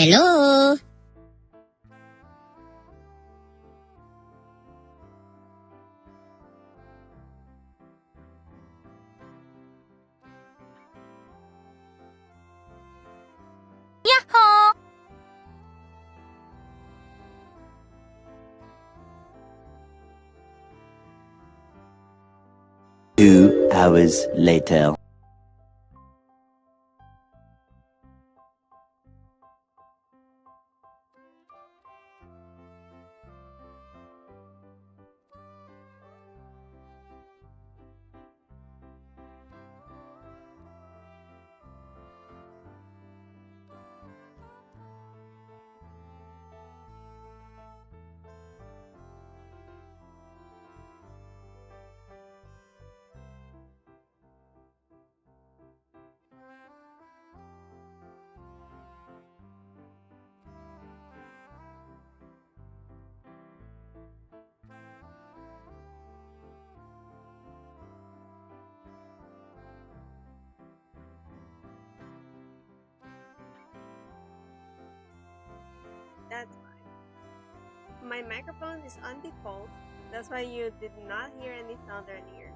Hello? 2 hours later. That's fine. My microphone is on default. That's why you did not hear any sound earlier.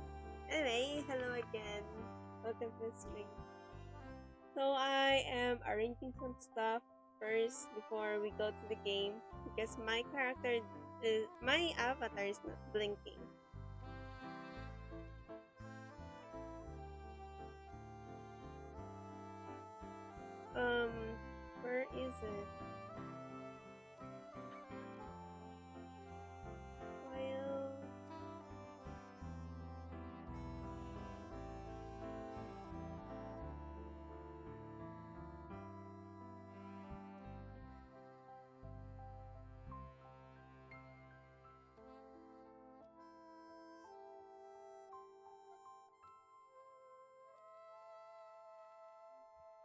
Anyway, hello again. Welcome to the stream. So I am arranging some stuff first before we go to the game because my avatar is not blinking. Where is it? File.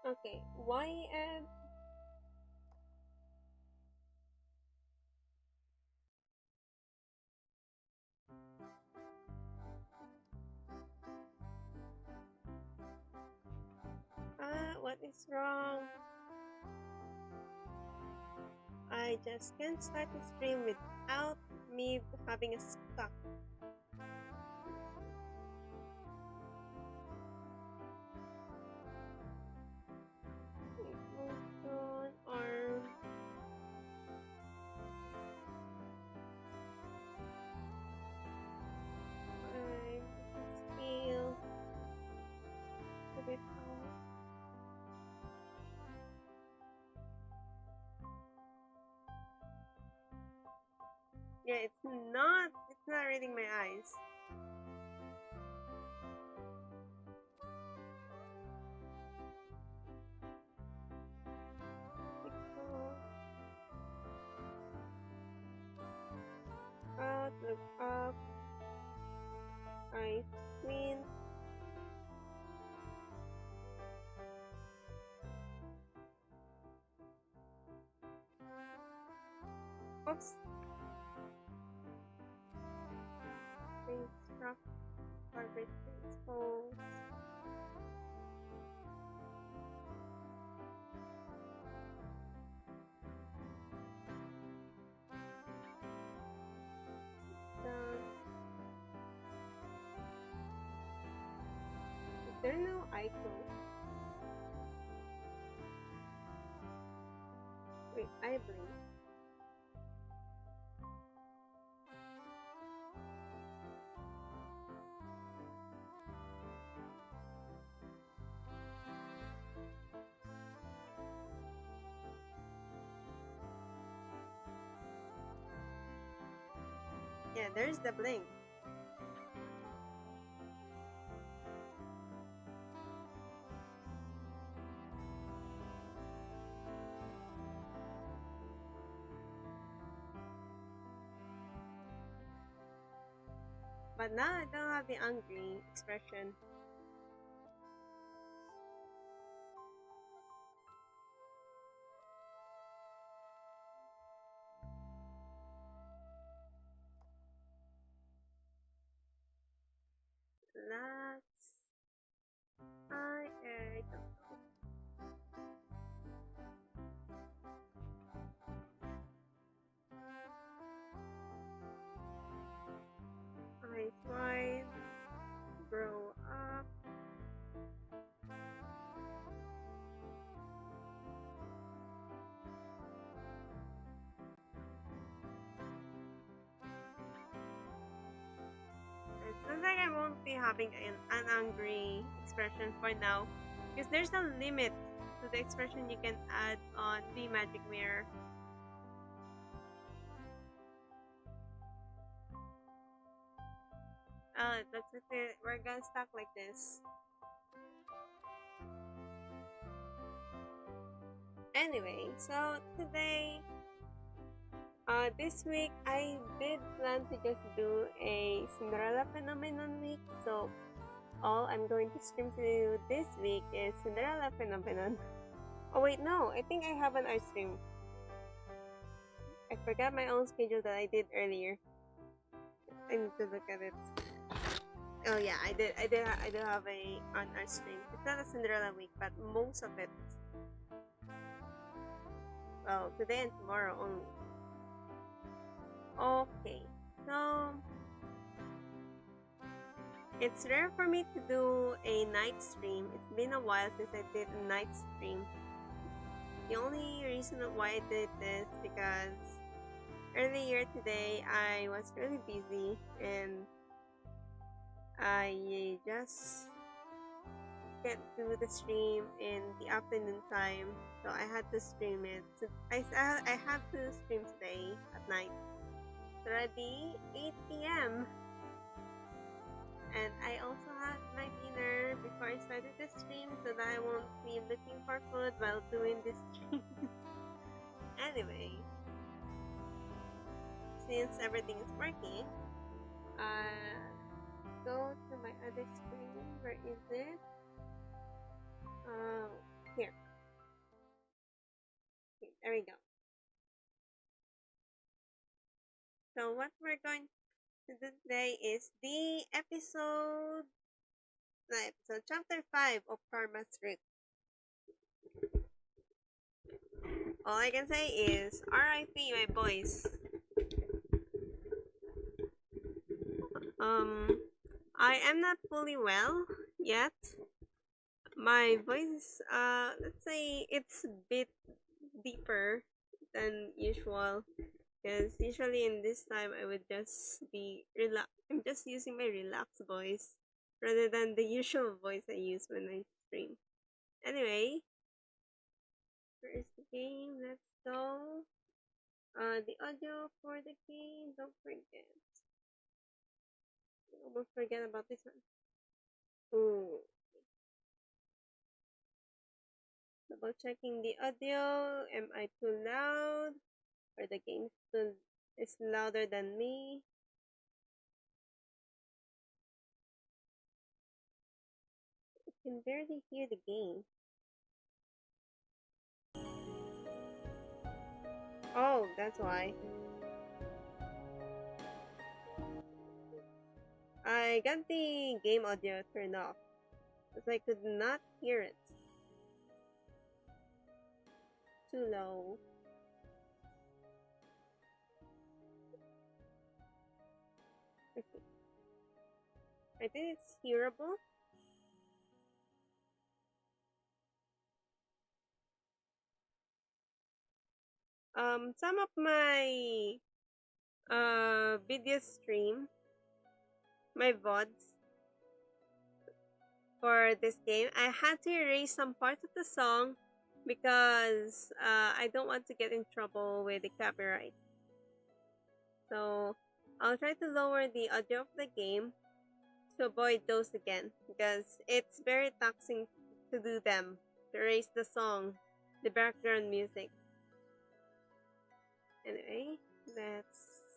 Okay, YM. What is wrong? I just can't start the stream without me having a stuck. Motion, arm. I feel a bit off. Yeah, it's not reading my eyes. Out, look up, eyes squint. Oops. Face rock, carpet face pose. Down. Is there no icon? Wait, I blink. Yeah, there's the blink. But now I don't have the angry expression. That's I don't know. having an angry expression for now, because there's a limit to the expression you can add on the magic mirror. That's it. We're gonna stop like this. Anyway, so today, this week I did plan to just do a Cinderella phenomenon week. So all I'm going to stream to you this week is Cinderella phenomenon. Oh wait, no, I think I have an art stream. I forgot my own schedule that I did earlier. I need to look at it. Oh yeah, I do have an art stream. It's not a Cinderella week, but most of it. Well, today and tomorrow only. Okay, so it's rare for me to do a night stream. It's been a while since I did a night stream. The only reason why I did this because earlier today I was really busy and I just can't do the stream in the afternoon time, so I had to stream it. So I have to stream today at night. It's already 8 p.m. and I also had my dinner before I started the stream so that I won't be looking for food while doing this stream. Anyway, since everything is working, go to my other screen. Where is it? Here. Okay, there we go. So what we're going to do today is the episode chapter 5 of Karma's Root. All I can say is RIP my boys. I am not fully well yet. My voice, let's say it's a bit deeper than usual, because usually in this time I would just be relax. I'm just using my relaxed voice rather than the usual voice I use when I stream. Anyway, where is the game? Let's go. The audio for the game, don't forget. I almost forget about this one. Ooh. Double checking the audio. Am I too loud? Or the game is louder than me? I can barely hear the game. Oh, that's why. I got the game audio turned off because I could not hear it. Too low. Okay. I think it's hearable. Some of my video stream, my VODs for this game, I had to erase some parts of the song because I don't want to get in trouble with the copyright. So I'll try to lower the audio of the game to avoid those again, because it's very taxing to do them, to erase the song, the background music. Anyway, let's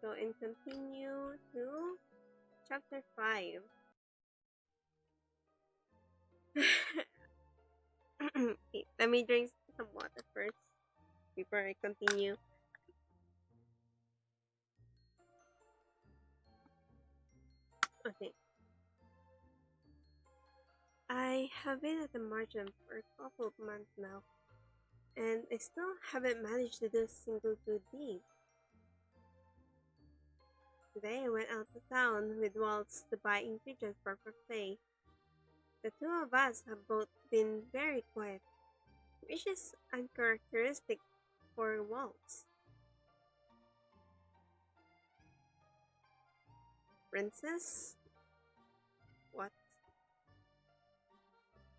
go and continue to chapter 5. Okay, let me drink some water first before I continue. Okay. I have been at the margin for a couple of months now, and I still haven't managed to do a single good deed. Today I went out to town with Waltz to buy ingredients for buffet. The two of us have both been very quiet, which is uncharacteristic for Waltz. Princess?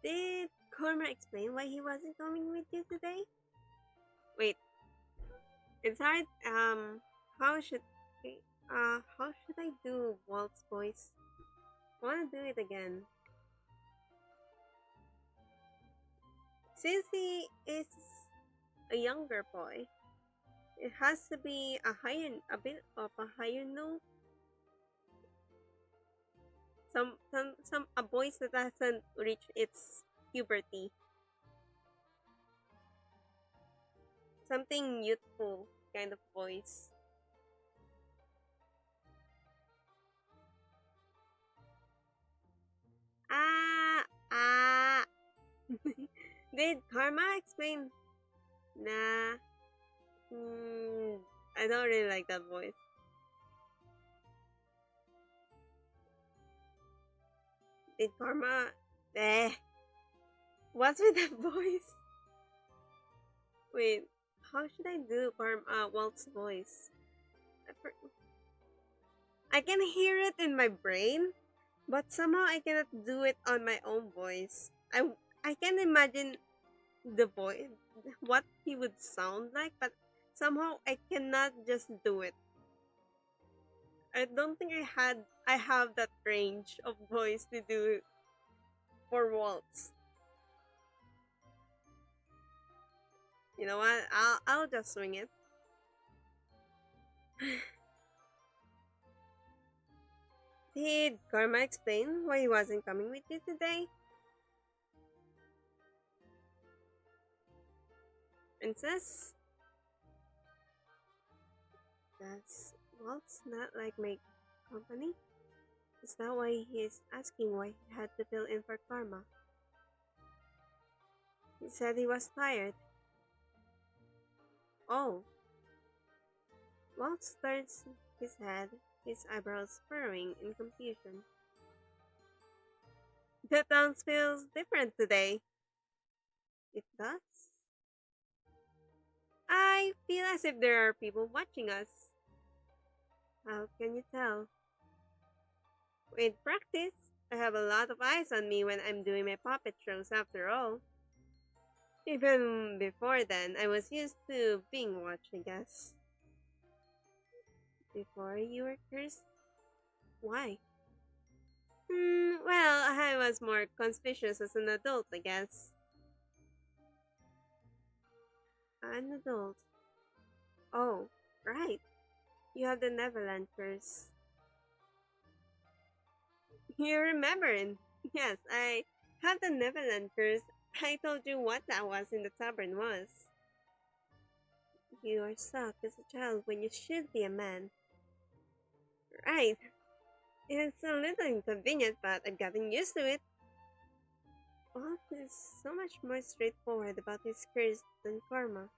Did Korma explain why he wasn't coming with you today? Wait, it's hard. How should how should I do Walt's voice? I wanna do it again. Since he is a younger boy, it has to be a bit of a higher note. Some a voice that hasn't reached its puberty. Something youthful kind of voice. Ah ah. Did Karma explain? Nah. I don't really like that voice. Did Karma? Eh. What's with that voice? Wait. How should I do Walt's voice? I can hear it in my brain, but somehow I cannot do it on my own voice. I can imagine the voice, what he would sound like, but somehow I cannot just do it. I don't think I have that range of voice to do it for waltz. You know what? I'll just swing it. Did Karma explain why he wasn't coming with you today? Princess? Does Waltz not like my company? Is that why he is asking why he had to fill in for Karma? He said he was tired. Oh. Waltz turns his head, his eyebrows furrowing in confusion. The town feels different today. It does? I feel as if there are people watching us. How can you tell? With practice, I have a lot of eyes on me when I'm doing my puppet shows after all. Even before then, I was used to being watched, I guess. Before you were cursed? Why? Well, I was more conspicuous as an adult, I guess. An adult. Oh, right. You have the Neverland curse. You remembering? Yes, I have the Neverland curse. I told you what that was in the tavern was. You are stuck as a child when you should be a man. Right. It's a little inconvenient, but I've gotten used to it. Walt is so much more straightforward about his curse than Karma.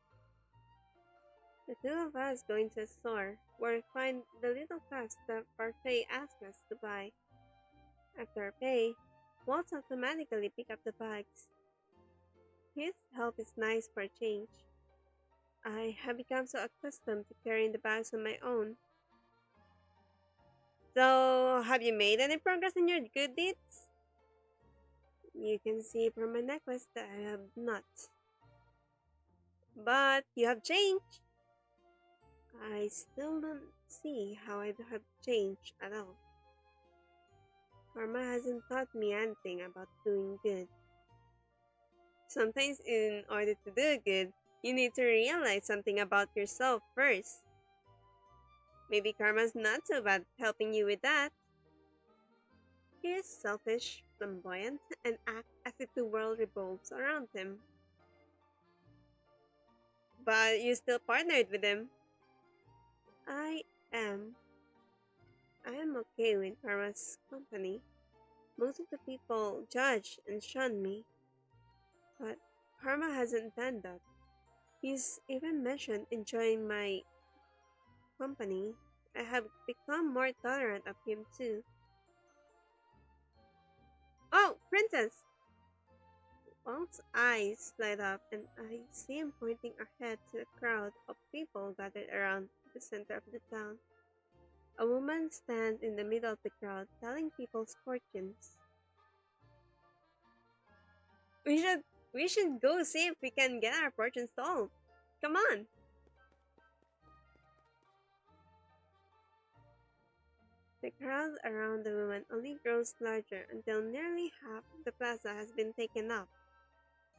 The two of us go into a store where we find the little crafts that Parfait asked us to buy. After our pay, Walt automatically pick up the bags. His help is nice for a change. I have become so accustomed to carrying the bags on my own. So, have you made any progress in your good deeds? You can see from my necklace that I have not. But you have changed. I still don't see how I have changed at all. Karma hasn't taught me anything about doing good. Sometimes, in order to do good, you need to realize something about yourself first. Maybe Karma's not so bad at helping you with that. He is selfish, flamboyant, and acts as if the world revolves around him. But you still partnered with him. I am. I am okay with Karma's company. Most of the people judge and shun me. But Karma hasn't done that. He's even mentioned enjoying my company. I have become more tolerant of him too. Oh, Princess! Wang's eyes light up and I see him pointing ahead to the crowd of people gathered around the center of the town. A woman stands in the middle of the crowd telling people's fortunes. We should we should go see if we can get our fortune solved. Come on. The crowd around the woman only grows larger until nearly half the plaza has been taken up.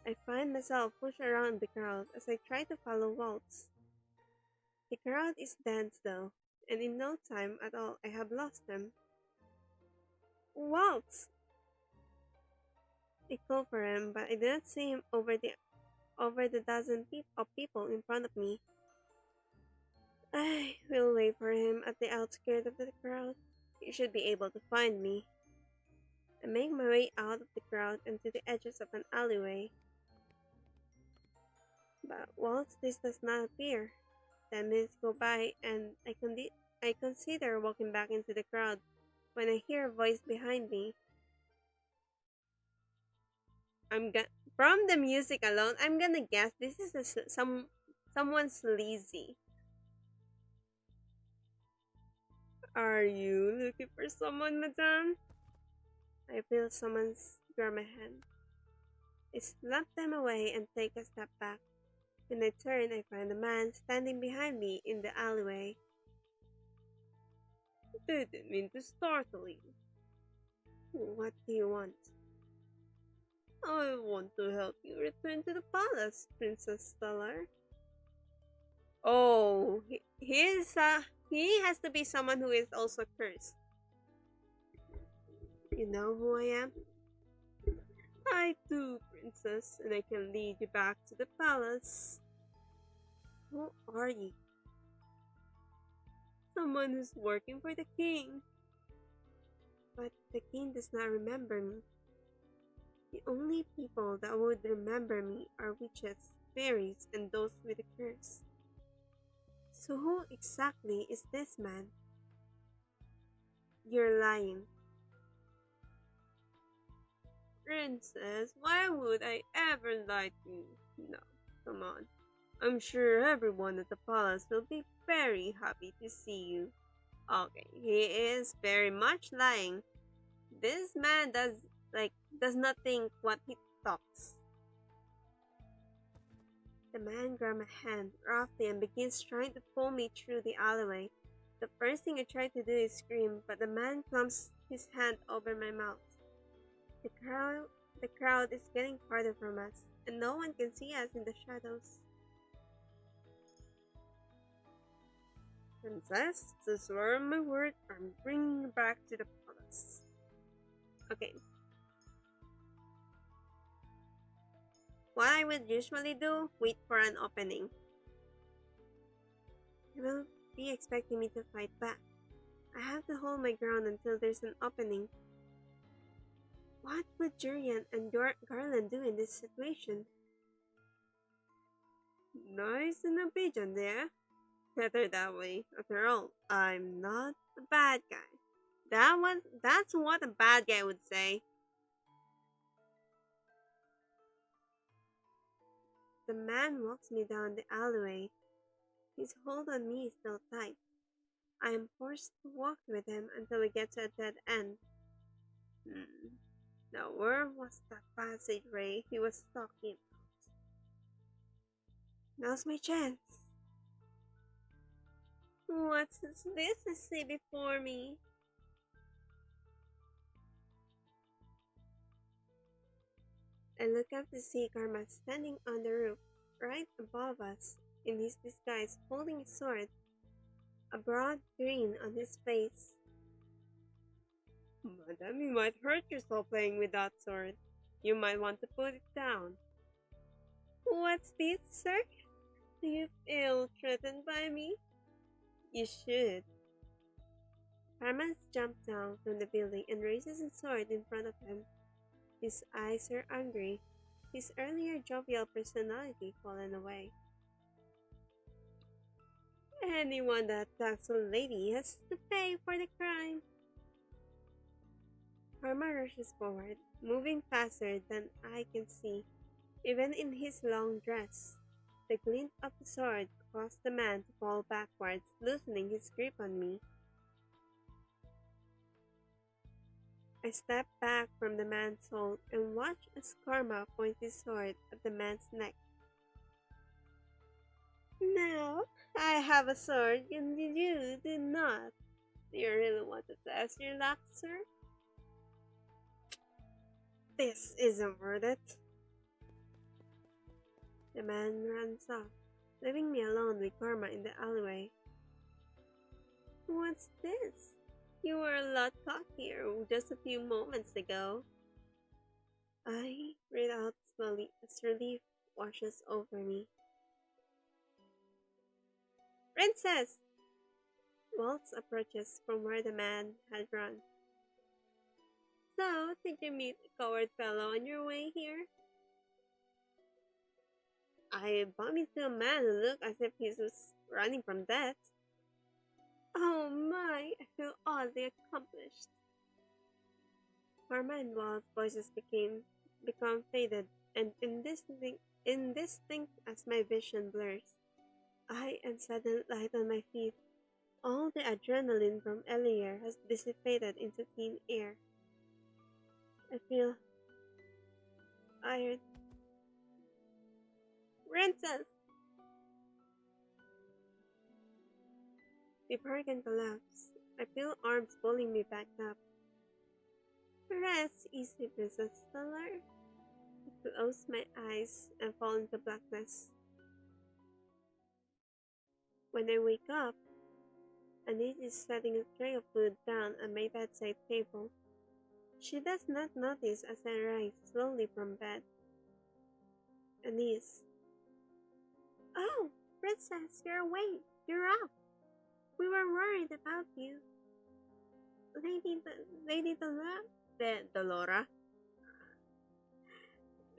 I find myself pushed around the crowd as I try to follow Waltz. The crowd is dense though, and in no time at all I have lost them. Waltz! I call for him, but I do not see him over the dozen of people in front of me. I will wait for him at the outskirts of the crowd. He should be able to find me. I make my way out of the crowd and to the edges of an alleyway. But once this does not appear, 10 minutes go by and I consider walking back into the crowd when I hear a voice behind me. From the music alone, I'm gonna guess this is someone sleazy. Are you looking for someone, madame? I feel someone's grab my hand. I slap them away and take a step back. When I turn, I find a man standing behind me in the alleyway. Didn't mean to startle you. What do you want? I want to help you return to the palace, Princess Stellar. Oh, he has to be someone who is also cursed. You know who I am? I do, Princess, and I can lead you back to the palace. Who are you? Someone who's working for the king. But the king does not remember me. The only people that would remember me are witches, fairies, and those with a curse. So who exactly is this man? You're lying. Princess, why would I ever lie to you? No, come on. I'm sure everyone at the palace will be very happy to see you. Okay, he is very much lying. This man does not think what he talks. The man grabs my hand roughly and begins trying to pull me through the alleyway. The first thing I try to do is scream, but the man clamps his hand over my mouth. The crowd is getting farther from us, and no one can see us in the shadows. Princess, to swear on my word, I'm bringing you back to the palace. Okay. What I would usually do, wait for an opening. He will be expecting me to fight back. I have to hold my ground until there's an opening. What would Jurian and Garland do in this situation? Nice and obedient there. Better that way. After all, I'm not a bad guy. That's what a bad guy would say. The man walks me down the alleyway. His hold on me is still tight. I am forced to walk with him until we get to a dead end. Now where was that passageway he was talking about? Now's my chance. What's this I see before me? I look up to see Karma standing on the roof, right above us, in his disguise, holding a sword, a broad grin on his face. Madam, you might hurt yourself playing with that sword. You might want to put it down. What's this, sir? Do you feel threatened by me? You should. Karma jumps down from the building and raises his sword in front of him. His eyes are angry, his earlier jovial personality fallen away. Anyone that attacks a lady has to pay for the crime. Karma rushes forward, moving faster than I can see, even in his long dress. The glint of the sword caused the man to fall backwards, loosening his grip on me. I stepped back from the man's hold and watched as Karma pointed his sword at the man's neck. Now, I have a sword and you do not. Do you really want to test your luck, sir? This isn't worth it. The man runs off, leaving me alone with Karma in the alleyway. What's this? You were a lot cockier just a few moments ago. I breathe out slowly as relief washes over me. Princess! Waltz approaches from where the man had run. So, did you meet a coward fellow on your way here? I bumped into a man who looked as if he was running from death. Oh my, I feel oddly accomplished. Karma and Walt's voices become faded and indistinct as my vision blurs. I am suddenly light on my feet. All the adrenaline from earlier has dissipated into thin air. I feel tired. Princess! Before I can collapse, I feel arms pulling me back up. Rest easy, Princess Stellar. I close my eyes and fall into blackness. When I wake up, Anise is setting a tray of food down on my bedside table. She does not notice as I rise slowly from bed. Anise. Oh, Princess, you're awake. You're up. We were worried about you. Lady Delora.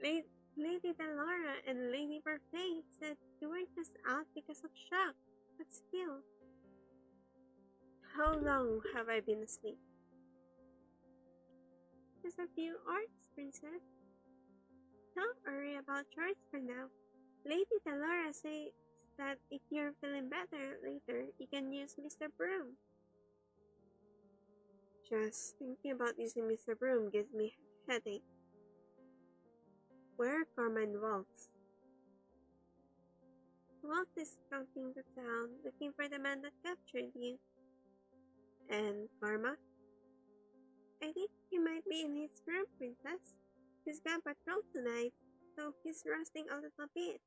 Lady Delora and Lady Parfait said you were just out because of shock, but still. How long have I been asleep? Just a few hours, Princess. Don't worry about chores for now. Lady Delora says that if you're feeling better later, you can use Mr. Broom. Just thinking about using Mr. Broom gives me a headache. Where are Karma and Waltz? Waltz is counting the town, looking for the man that captured you. And Karma? I think he might be in his room, Princess. He's got patrol tonight, so he's resting a little bit.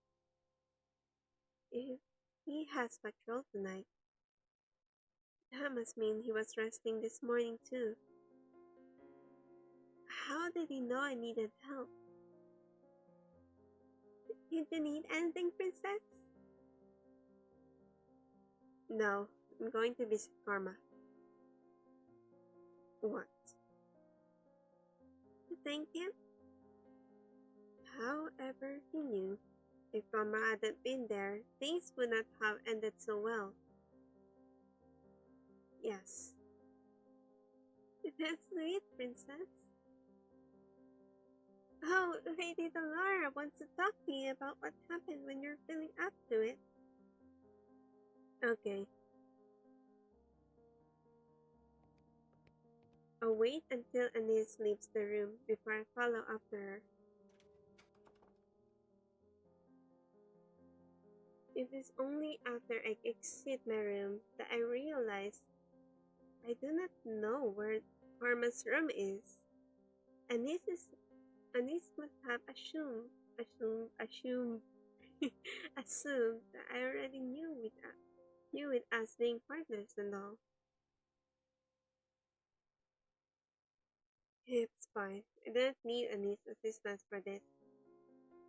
If he has patrol tonight, that must mean he was resting this morning too. How did he know I needed help? Did you need anything, Princess? No, I'm going to visit Karma. What? To thank him? However, he knew if Karma hadn't been there, things would not have ended so well. Yes. That's sweet, Princess. Oh, Lady Delora wants to talk to you about what happened when you're feeling up to it. Okay. I'll wait until Anise leaves the room before I follow after her. It is only after I exit my room that I realize I do not know where Karma's room is. Anise must have assumed assumed that I already knew with us being partners and all. It's fine. I don't need Anise's assistance for this.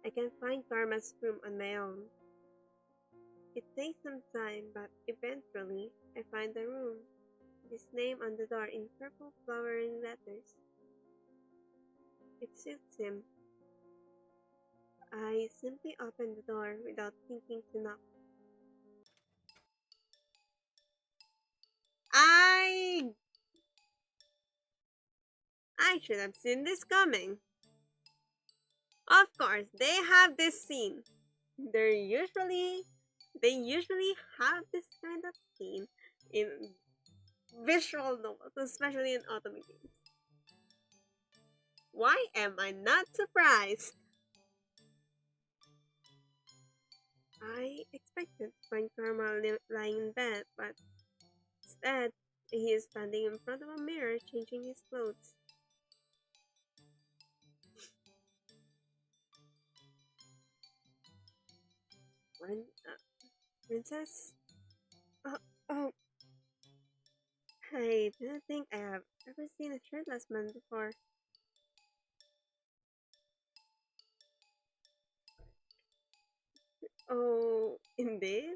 I can find Karma's room on my own. It takes some time, but eventually I find the room. His name on the door in purple flowering letters. It suits him. I simply open the door without thinking to knock. I should have seen this coming. Of course, they have this scene. They usually have this kind of scene in visual novels, especially in automobile games. Why am I not surprised? I expected to find Karma lying in bed, but instead, he is standing in front of a mirror changing his clothes. When, Princess? Oh, oh, I don't think I have ever seen a shirtless man before. Oh, indeed?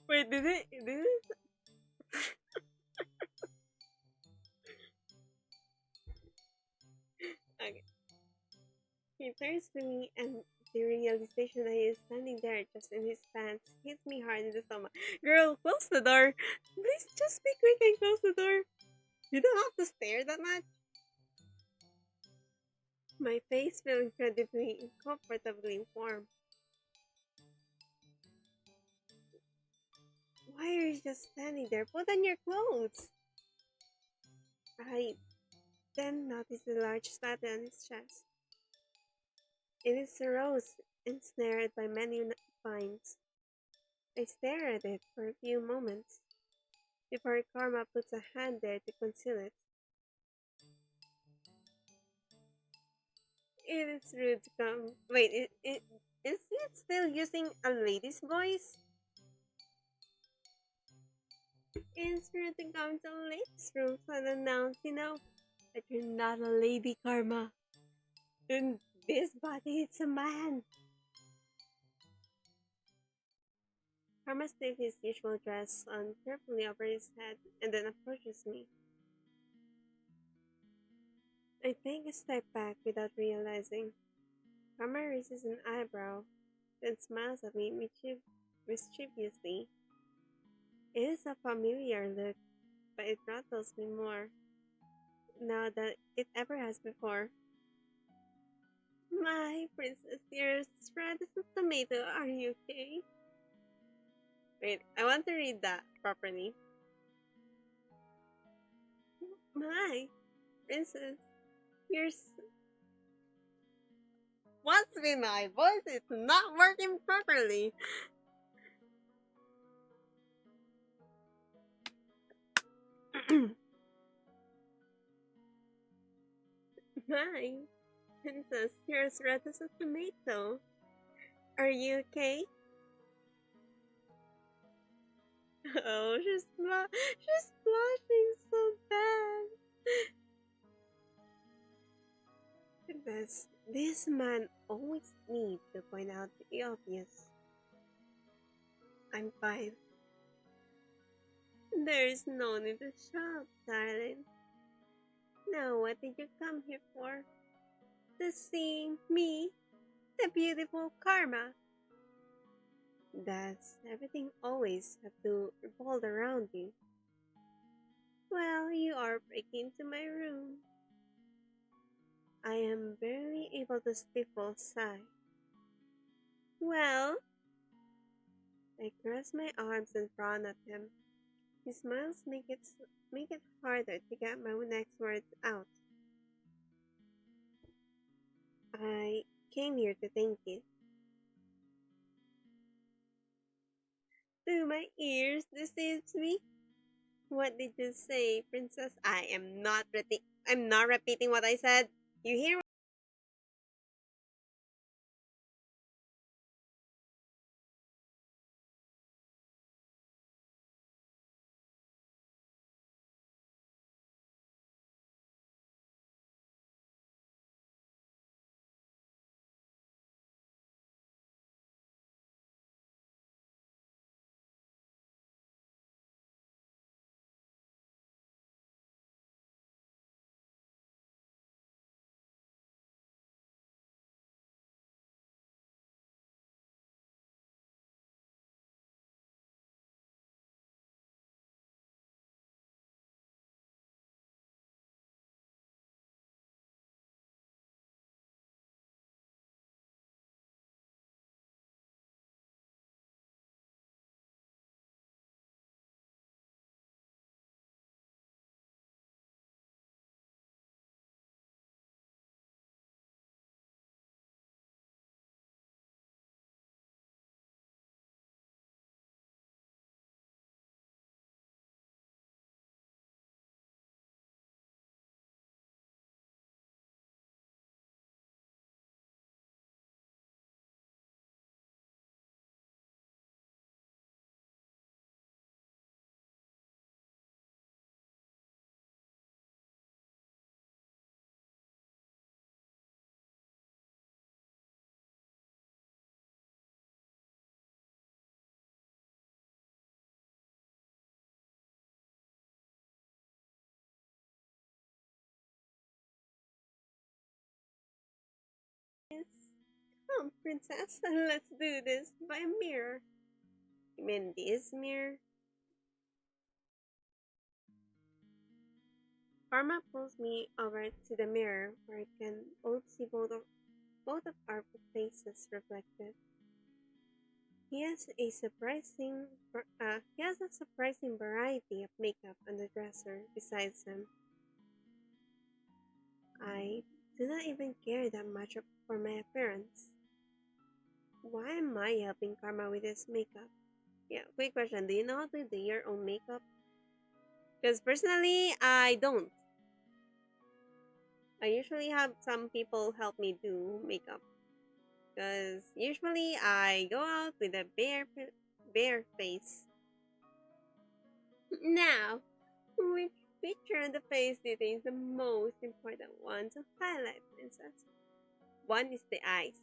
Wait, did it? Okay. He turns to me and the realization that he is standing there just in his pants hits me hard in the stomach. Girl, close the door! Please just be quick and close the door. You don't have to stare that much. My face feels incredibly uncomfortably warm. Why are you just standing there? Put on your clothes! I then notice the large tattoo on his chest. It is a rose ensnared by many vines. I stare at it for a few moments before Karma puts a hand there to conceal it. It is rude to come. Wait, is it still using a lady's voice? It's rude to come to a lady's room and announce, that you're not a lady, Karma. In this body, it's a man. Karma takes his usual dress on carefully over his head and then approaches me. I take a step back without realizing. Karma raises an eyebrow, then smiles at me mischievously. It is a familiar look, but it rattles me more now than it ever has before. My princess, you're red as a tomato. Are you okay? Wait, I want to read that properly. My princess, you're. What's with my voice? It's not working properly. My princess, you're as red as a tomato. Are you okay? Oh, she's blushing so bad. This man always needs to point out the obvious. I'm fine. There's no need to shout, darling. Now, what did you come here for? To see me, the beautiful Karma. Does everything always have to revolve around you? Well, you are breaking into my room. I am barely able to stifle a sigh. Well, I cross my arms and frown at him. His smiles make it harder to get my next words out. I came here to thank you. Do my ears deceive me? What did you say, princess? I'm not repeating what I said. You hear princess. Let's do this by a mirror. You mean this mirror? Karma pulls me over to the mirror where I can both see both of our faces reflected. He has a surprising variety of makeup on the dresser besides him. I do not even care that much for my appearance. Why am I helping Karma with his makeup? Yeah, quick question. Do you know how to do your own makeup? Because personally, I don't. I usually have some people help me do makeup. Because usually I go out with a bare face. Now, which feature on the face do you think is the most important one to highlight, princess? One is the eyes.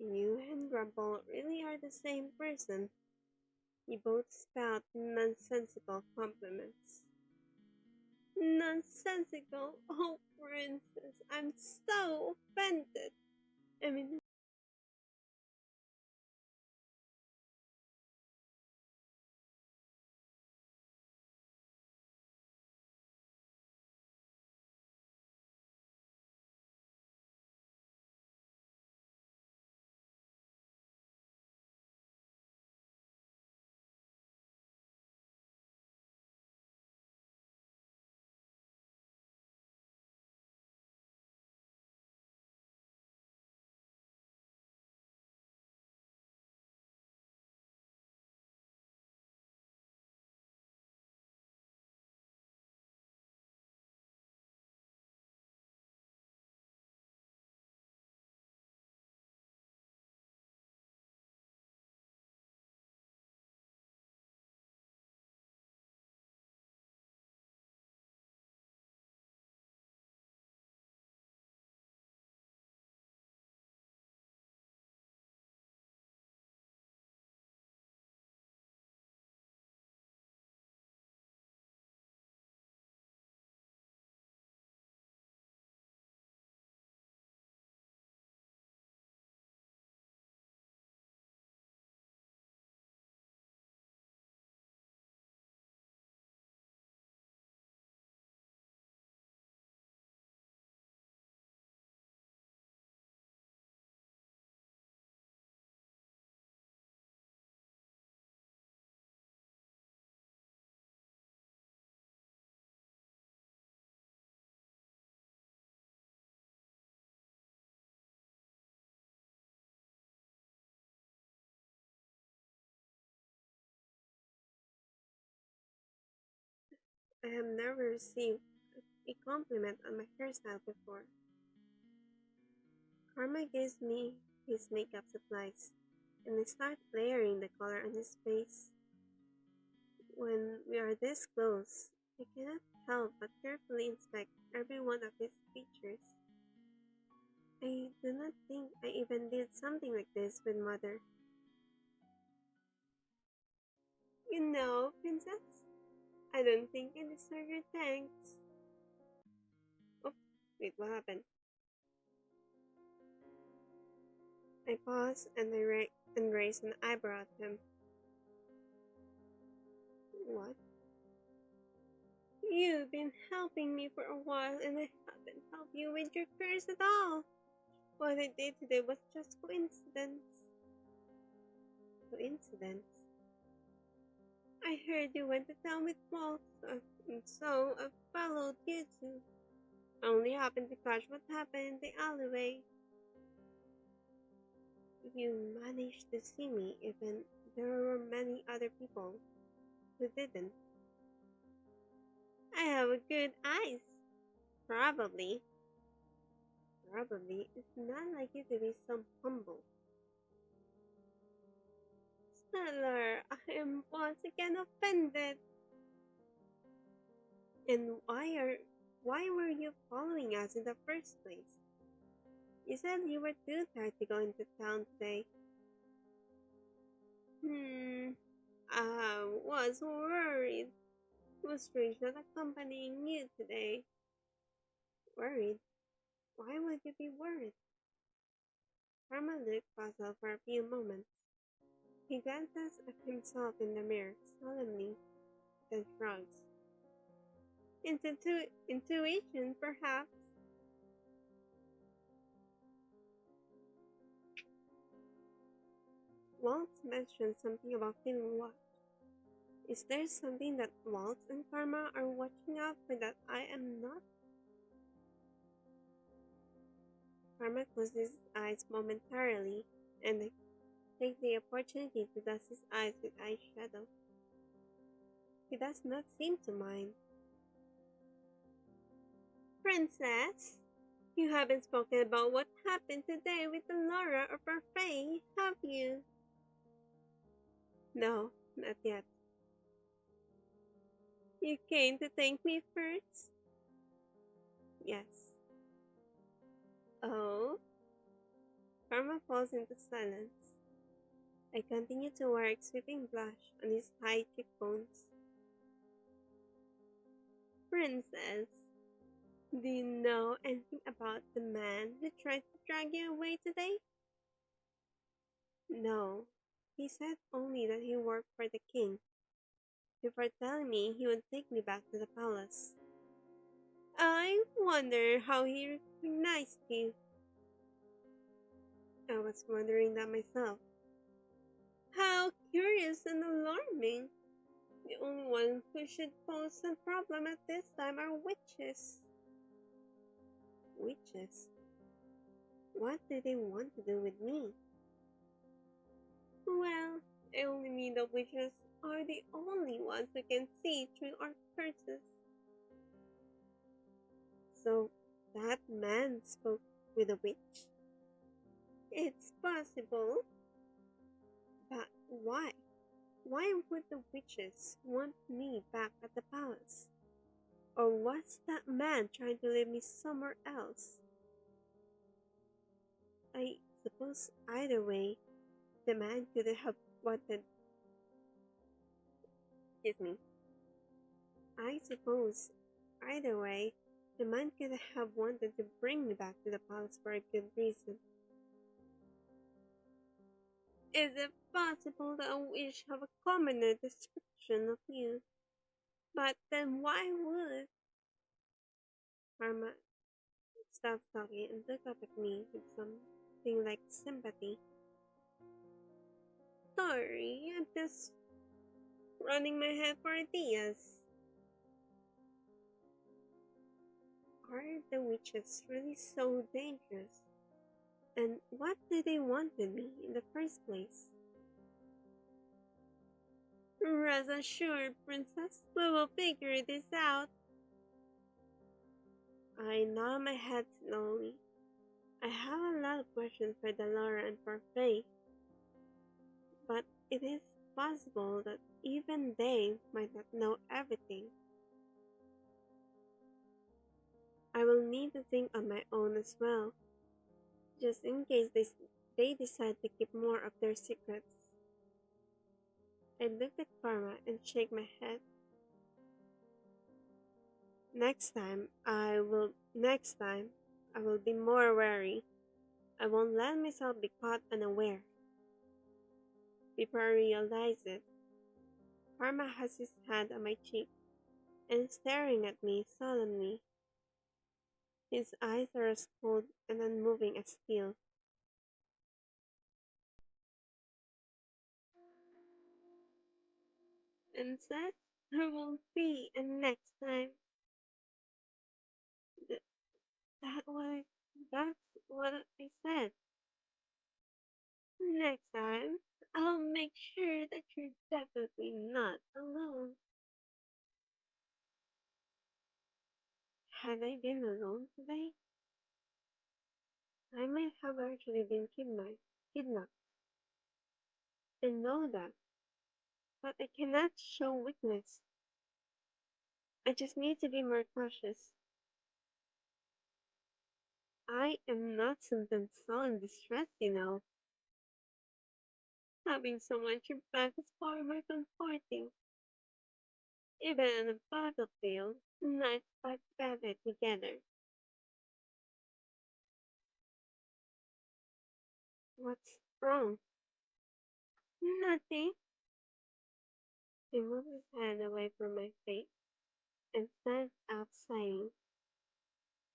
You and Grumple really are the same person. You both spout nonsensical compliments. Nonsensical? Oh, princess, I'm so offended. I mean, I have never received a compliment on my hairstyle before. Karma gives me his makeup supplies, and I start layering the color on his face. When we are this close, I cannot help but carefully inspect every one of his features. I do not think I even did something like this with Mother. You know, Princess, I don't think I deserve your thanks. Oh, wait, what happened? I pause and and raise an eyebrow at him. What? You've been helping me for a while and I haven't helped you with your curse at all. What I did today was just coincidence. Coincidence? I heard you went to town with Walt, and so I followed you too. I only happened to catch what happened in the alleyway. You managed to see me even there were many other people who didn't. I have a good eyes. Probably. Probably. It's not like you to be so humble. Stellar, I am once again offended. And why were you following us in the first place? You said you were too tired to go into town today. Hmm, I was worried. It was strange not accompanying you today. Worried? Why would you be worried? Karma looked puzzled for a few moments. He glances at himself in the mirror solemnly, then shrugs. Intuition, perhaps. Waltz mentioned something about feeling watched. Is there something that Waltz and Karma are watching out for that I am not? Karma closes his eyes momentarily, and I take the opportunity to dust his eyes with eyeshadow. He does not seem to mind. Princess, you haven't spoken about what happened today with the Laura or Parfait, have you? No, not yet. You came to thank me first? Yes. Oh? Karma falls into silence. I continue to work sweeping blush on his high cheekbones. Princess, do you know anything about the man who tried to drag you away today? No. He said only that he worked for the king, before telling me he would take me back to the palace. I wonder how he recognized you. I was wondering that myself. How curious and alarming. The only one who should pose a problem at this time are witches. Witches? What do they want to do with me? Well, I only mean that witches are the only ones who can see through our curses. So, that man spoke with a witch? It's possible. But why? Why would the witches want me back at the palace? Or was that man trying to lead me somewhere else? I suppose either way, the man could have wanted. Excuse me. I suppose either way, the man could have wanted to bring me back to the palace for a good reason. Is it possible that a witch have a commoner description of you? But then why would Karma stop talking and look up at me with something like sympathy? Sorry, I'm just running my head for ideas. Are the witches really so dangerous? And what did they want with me in the first place? Rest assured, Princess, we will figure this out. I nod my head slowly. I have a lot of questions for Delora and for Faye, but it is possible that even they might not know everything. I will need to think on my own as well, just in case they decide to keep more of their secrets. I look at Karma and shake my head. Next time, I will be more wary. I won't let myself be caught unaware. Before I realize it, Karma has his hand on my cheek and staring at me solemnly. His eyes are as cold and unmoving as steel. And said, there will be a next time. Th- that what that's what I said. Next time, I'll make sure that you're definitely not alone. Had I been alone today, I might have actually been kidnapped. I know that, but I cannot show weakness. I just need to be more cautious. I am not sometimes so in distress, you know. Having someone at your back is far more comforting. Even on a battlefield, knives fight better together. What's wrong? Nothing. He moved his hand away from my face and stands outside.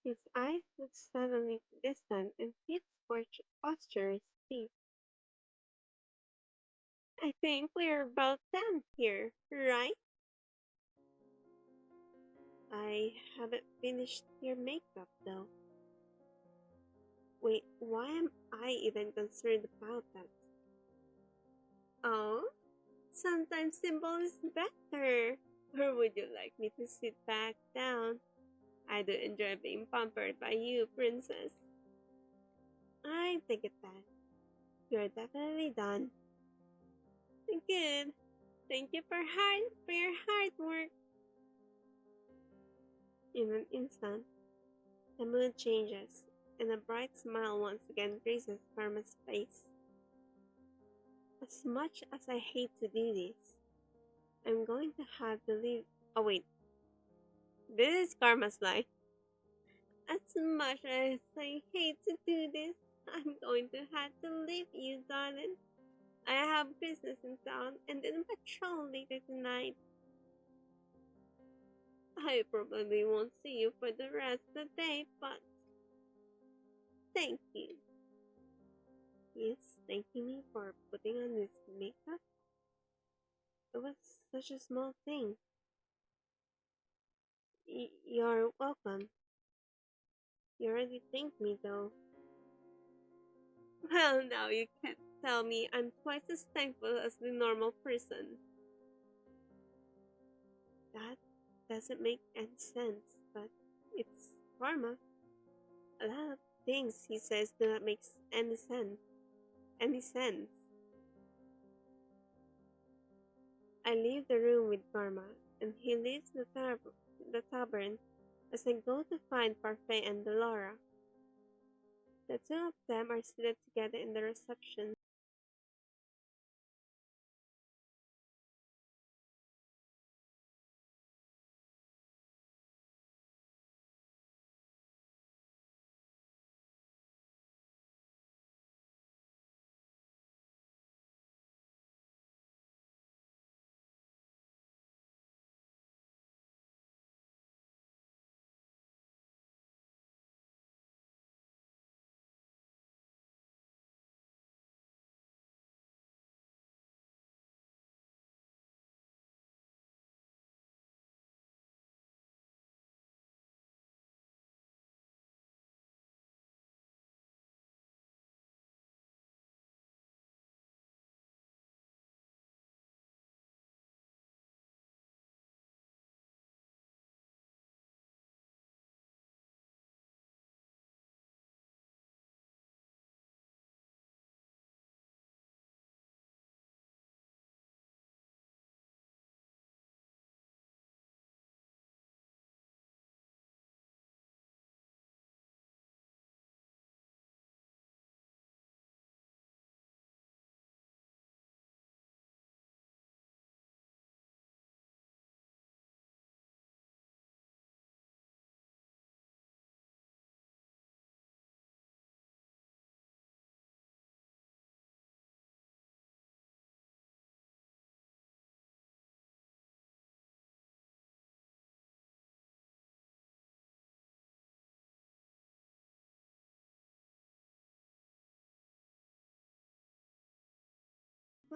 His eyes look suddenly distant and his posture is stiff. I think we're about done here, right? I haven't finished your makeup though. Wait, why am I even concerned about that? Oh, sometimes simple is better. Or would you like me to sit back down? I do enjoy being pampered by you, princess. I take it back. You're definitely done. Good. Thank you for your hard work. In an instant, the mood changes, and a bright smile once again graces Karma's face. As much as I hate to do this, I'm going to have to leave. Oh wait, this is Karma's line. As much as I hate to do this, I'm going to have to leave you, darling. I have business in town and then patrol later tonight. I probably won't see you for the rest of the day, but thank you. He's thanking me for putting on his makeup. It was such a small thing. You're welcome. You already thanked me though. Well, now you can't tell me I'm twice as thankful as the normal person. That doesn't make any sense, but it's karma. A lot of things he says do not make any sense. Any sense. I leave the room with Karma, and he leaves the tavern as I go to find Parfait and Delora. The two of them are seated together in the reception.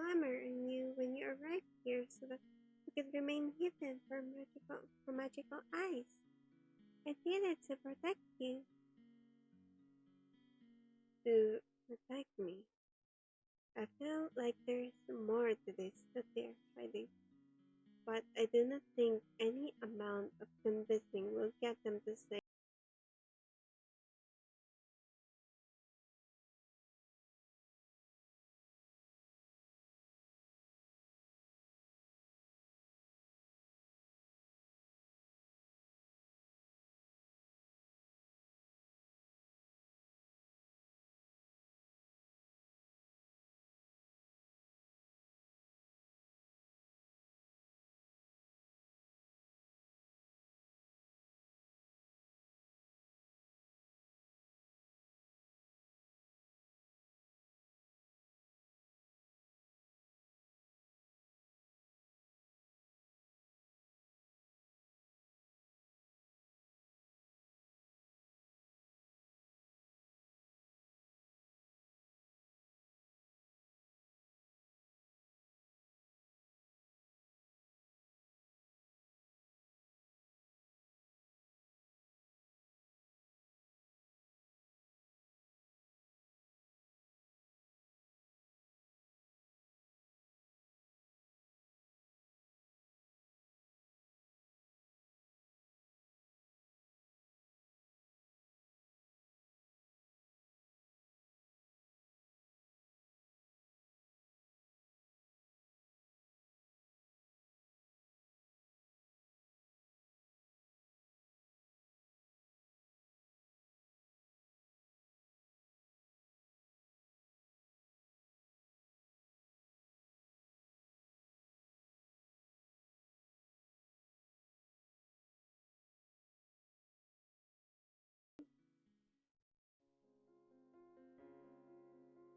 glamour on you when you arrived here so that you could remain hidden from magical eyes. I did it to protect you. To protect me. I feel like there's more to this that they're hiding, but I do not think any amount of convincing will get them to say.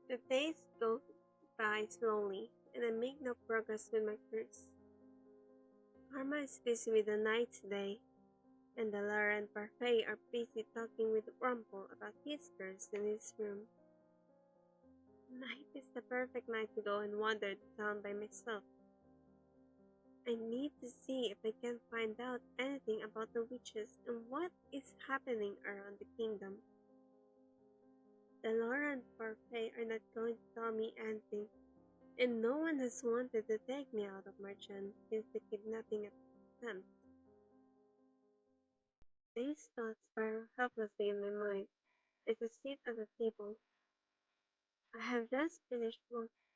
The days go by slowly, and I make no progress with my curse. Karma is busy with the night today, and the Lara and Parfait are busy talking with Rumple about his curse in his room. Night is the perfect night to go and wander the town by myself. I need to see if I can find out anything about the witches and what is happening around the kingdom. The Laura and Parfait are not going to tell me anything, and no one has wanted to take me out of Marchand since the kidnapping attempt. These thoughts spiral helplessly in my mind as I sit at the table. I have just finished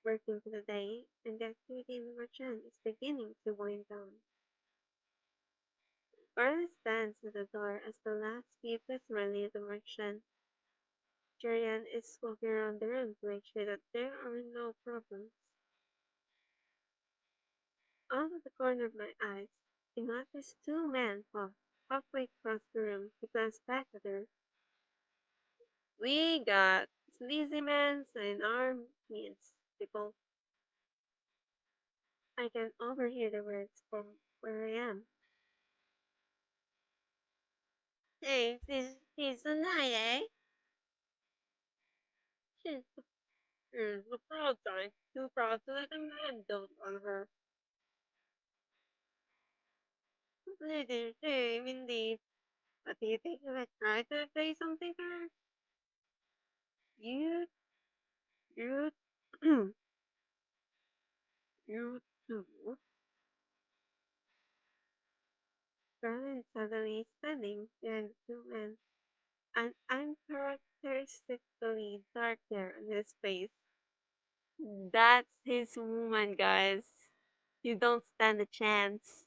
working for the day, and the activity in the Marchand is beginning to wind down. Carla stands at the door as the last few customers leave the Marchand. Jerian is walking around the room to make sure that there are no problems. Out of the corner of my eyes, I notice two men walk halfway across the room to glance back at her. We got sleazy men and armed means, people. I can overhear the words from where I am. Hey, this is a night, eh? She's the proud side, too proud to let a man dote on her. Later, shame indeed. But do you think you would try to say something to her? You, you, you too. Garland suddenly standing behind the two men, an uncharacteristically dark hair on his face. That's his woman, guys. You don't stand a chance.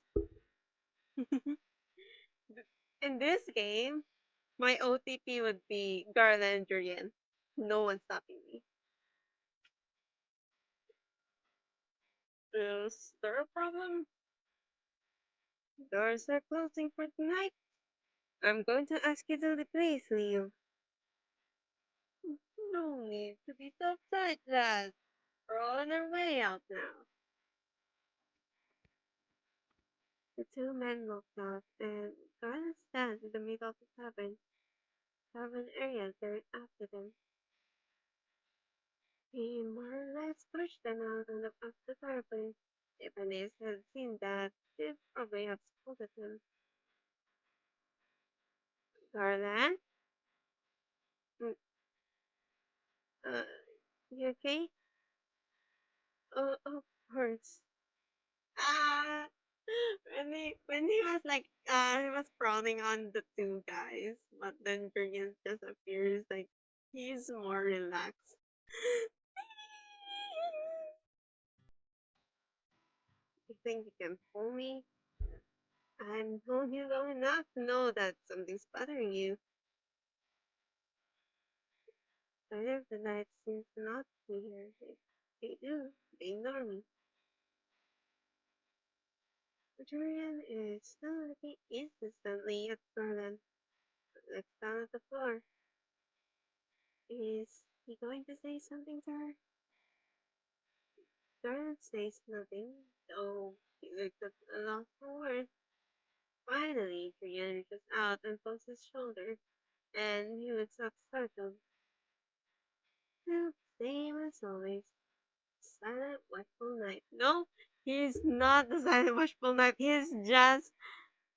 In this game, my OTP would be Garland Jurian. No one stopping me. Is there a problem? Doors are closing for tonight. I'm going to ask you to please leave. No need to be so upset, lad. We're all on our way out now. The two men walked out, and Garland stands in the middle of the tavern area staring after them. He more or less pushed them out of the fireplace. If Anais had seen that, she'd probably have scolded him. Garland? Mm, Uh, you okay? Oh, of course. Ah, when he was like he was crawling on the two guys, but then Julian just appears like he's more relaxed. You think you can fool me? I've known you long enough to know that something's bothering you. Part of the night seems not to be here. If they do, they ignore me. Julian is still looking insistently at Garland, looks down at the floor. Is he going to say something to her? Garland says nothing, though he looks at a loss for words. Finally, Julian reaches out and pulls his shoulder, and he looks up startled. Well, same as always. Silent, watchful night. No, he's not the silent, watchful night. He's just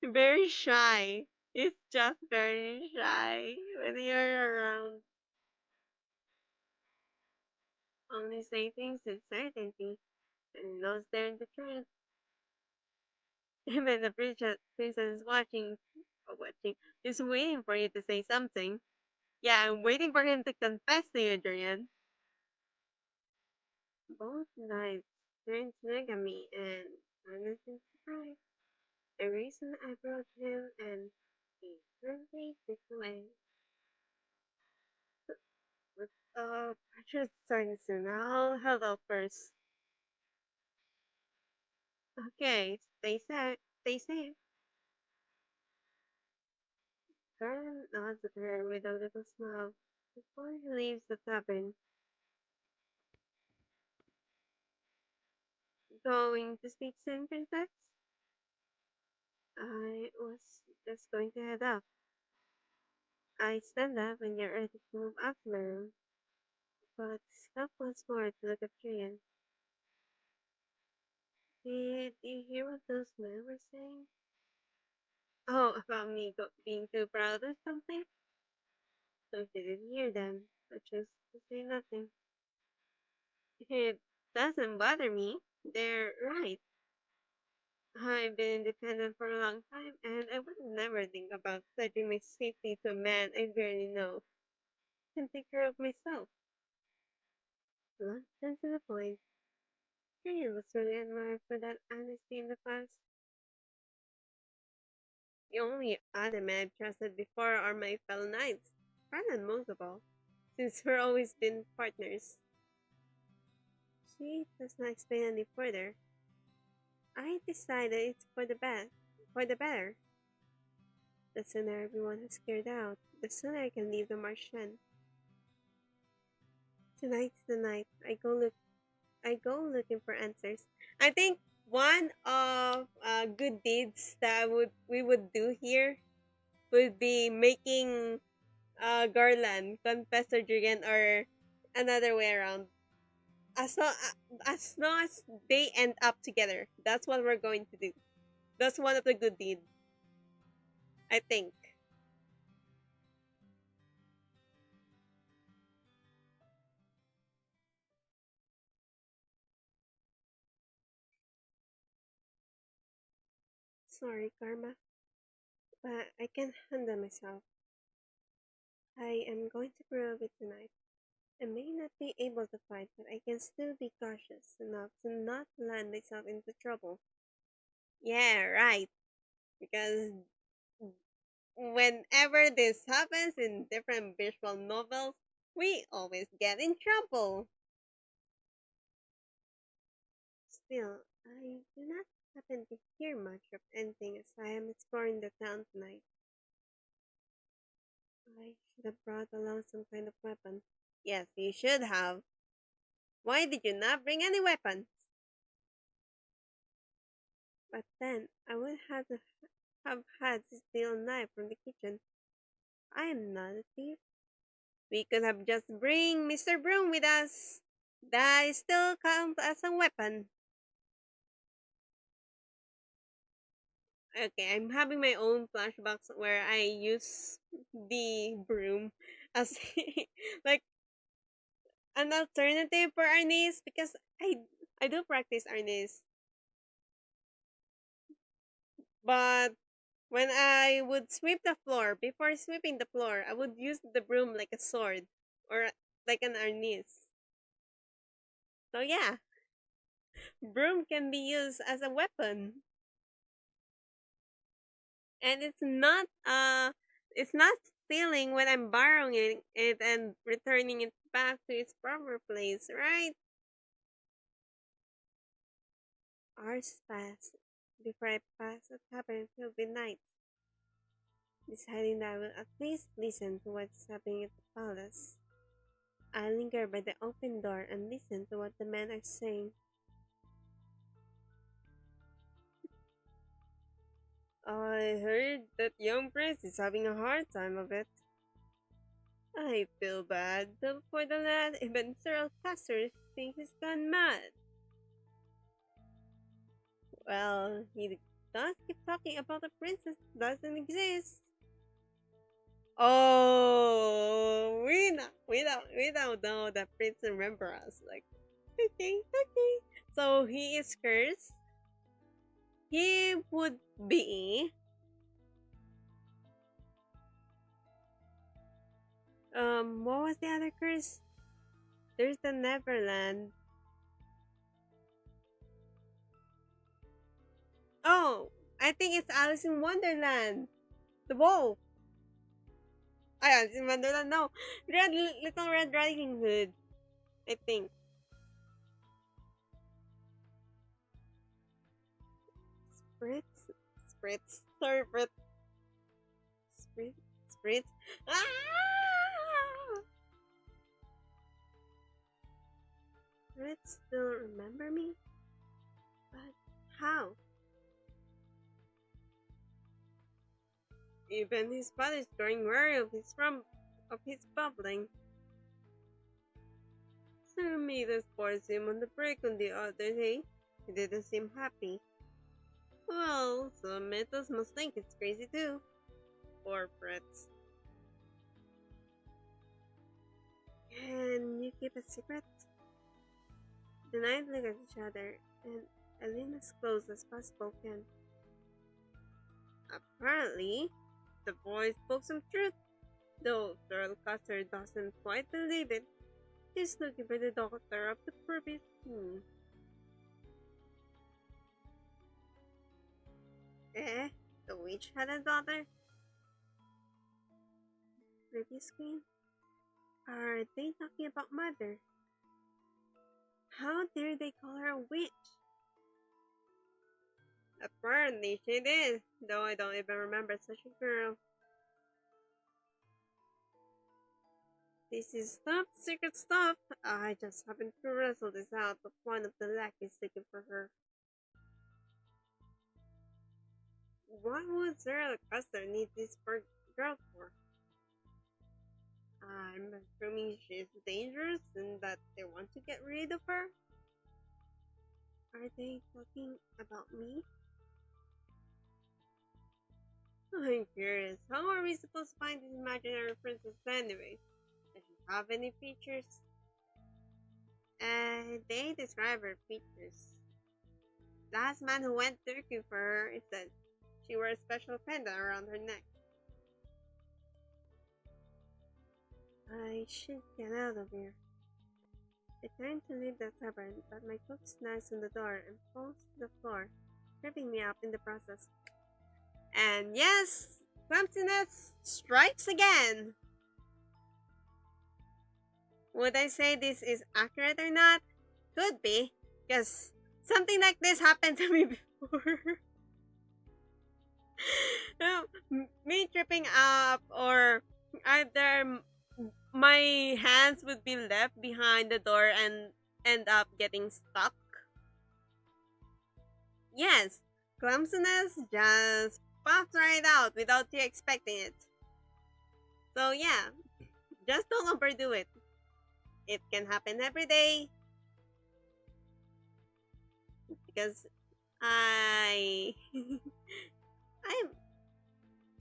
very shy. He's just very shy when you're around. Only say things with certainty, and knows they're the truth. Even the princess is watching, is waiting for you to say something. Yeah, I'm waiting for him to confess to you, Adrian. Both nights turned to look at me, and honestly surprised. The reason I brought him, and he currently took away. With Patrick starting soon. I'll hello first. Okay, stay safe. Stay safe. Karen nods at her with a little smile before he leaves the tavern. Going to speak soon, princess? I was just going to head up. I stand up when you're ready to move up to my room, but stop once more to look at Julian. Did you hear what those men were saying? Oh, about me being too proud or something? So if you didn't hear them, I chose to say nothing. It doesn't bother me. They're right. I've been independent for a long time, and I would never think about pledging my safety to a man I barely know. I can take care of myself. Blunt and to the point. Really was really admired for that honesty in the past. The only other men I've trusted before are my fellow knights. Brandon most of all, since we've always been partners. She does not explain any further. I decided it's for the better. The sooner everyone is cleared out, the sooner I can leave the marshland. Tonight's the night. I go looking for answers. I think one of good deeds that we would do here would be making Garland confess to Jurgen or another way around. As long as they end up together, that's what we're going to do. That's one of the good deeds, I think. Sorry, Karma, but I can't handle myself. I am going to prove it tonight. I may not be able to fight, but I can still be cautious enough to not land myself into trouble. Yeah, right. Because whenever this happens in different visual novels, we always get in trouble. Still, I do not happen to hear much of anything as I am exploring the town tonight. I should have brought along some kind of weapon. Yes, you should have. Why did you not bring any weapons? But then I would have had to steal a knife from the kitchen. I am not a thief. We could have just bring Mr. Broom with us. That still counts as a weapon. Okay, I'm having my own flashbacks where I use the broom as like an alternative for Arnis because I do practice Arnis, but when I would sweep the floor, before sweeping the floor, I would use the broom like a sword or like an Arnis. So yeah, broom can be used as a weapon, and it's not stealing when I'm borrowing it and returning it back to its proper place, right? Hours pass before I pass what happened till midnight, deciding that I will at least listen to what's happening at the palace. I linger by the open door and listen to what the men are saying. I heard that young prince is having a hard time of it. I feel bad for the lad, even Sir Alcaster thinks he's gone mad. Well, he does keep talking about a princess that doesn't exist. Oh, we don't know that Prince remember us. Like, okay, okay. So he is cursed. He would be what was the other curse? There's the Neverland. Oh, I think it's Alice in Wonderland. The wolf. Alice in Wonderland. No, Little Red Riding Hood. I think. Spritz, Spritz. Sorry, Fritz. Spritz, Spritz. Ah! Fritz still remember me, but how? Even his father's growing wary of his bubbling. Sir Midas forced him on the break on the other day. He didn't seem happy. Well, some metals must think it's crazy too. Poor Fritz. Can you keep a secret? The knights look at each other, and I lean as close as possible can. Apparently, the boy spoke some truth, though Sir Custer doesn't quite believe it. He's looking for the doctor of the previous queen. Eh? The witch had a daughter? Previous queen? Are they talking about mother? How dare they call her a witch? Apparently she did, though I don't even remember such a girl. This is top secret stuff. I just happened to wrestle this out, but one of the lackeys looking for her. What would Sarah Custer need this poor girl for? I'm assuming she's dangerous and that they want to get rid of her. Are they talking about me? I'm curious. How are we supposed to find this imaginary princess anyway? Does she have any features? They describe her features. Last man who went looking for her said she wore a special pendant around her neck. I should get out of here. I turned to leave the tavern, but my cook snags on the door and falls to the floor, tripping me up in the process. And yes, clumsiness strikes again! Would I say this is accurate or not? Could be, because something like this happened to me before. Me tripping up, or either my hands would be left behind the door and end up getting stuck. Yes, clumsiness just pops right out without you expecting it. So yeah, just don't overdo it. It can happen every day. because I I'm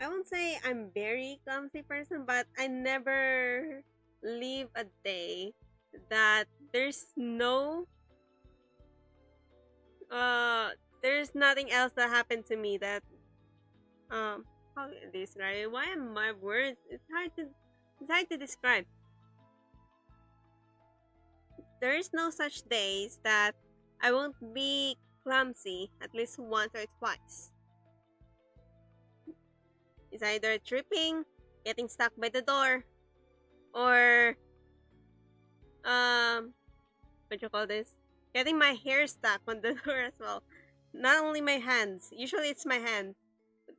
I won't say I'm very clumsy person, but I never leave a day that uh there's nothing else that happened to me that how do I describe it? Why am my words? It's hard to describe. There is no such days that I won't be clumsy at least once or twice. It's either tripping, getting stuck by the door, or what you call this? Getting my hair stuck on the door as well. Not only my hands. Usually it's my hands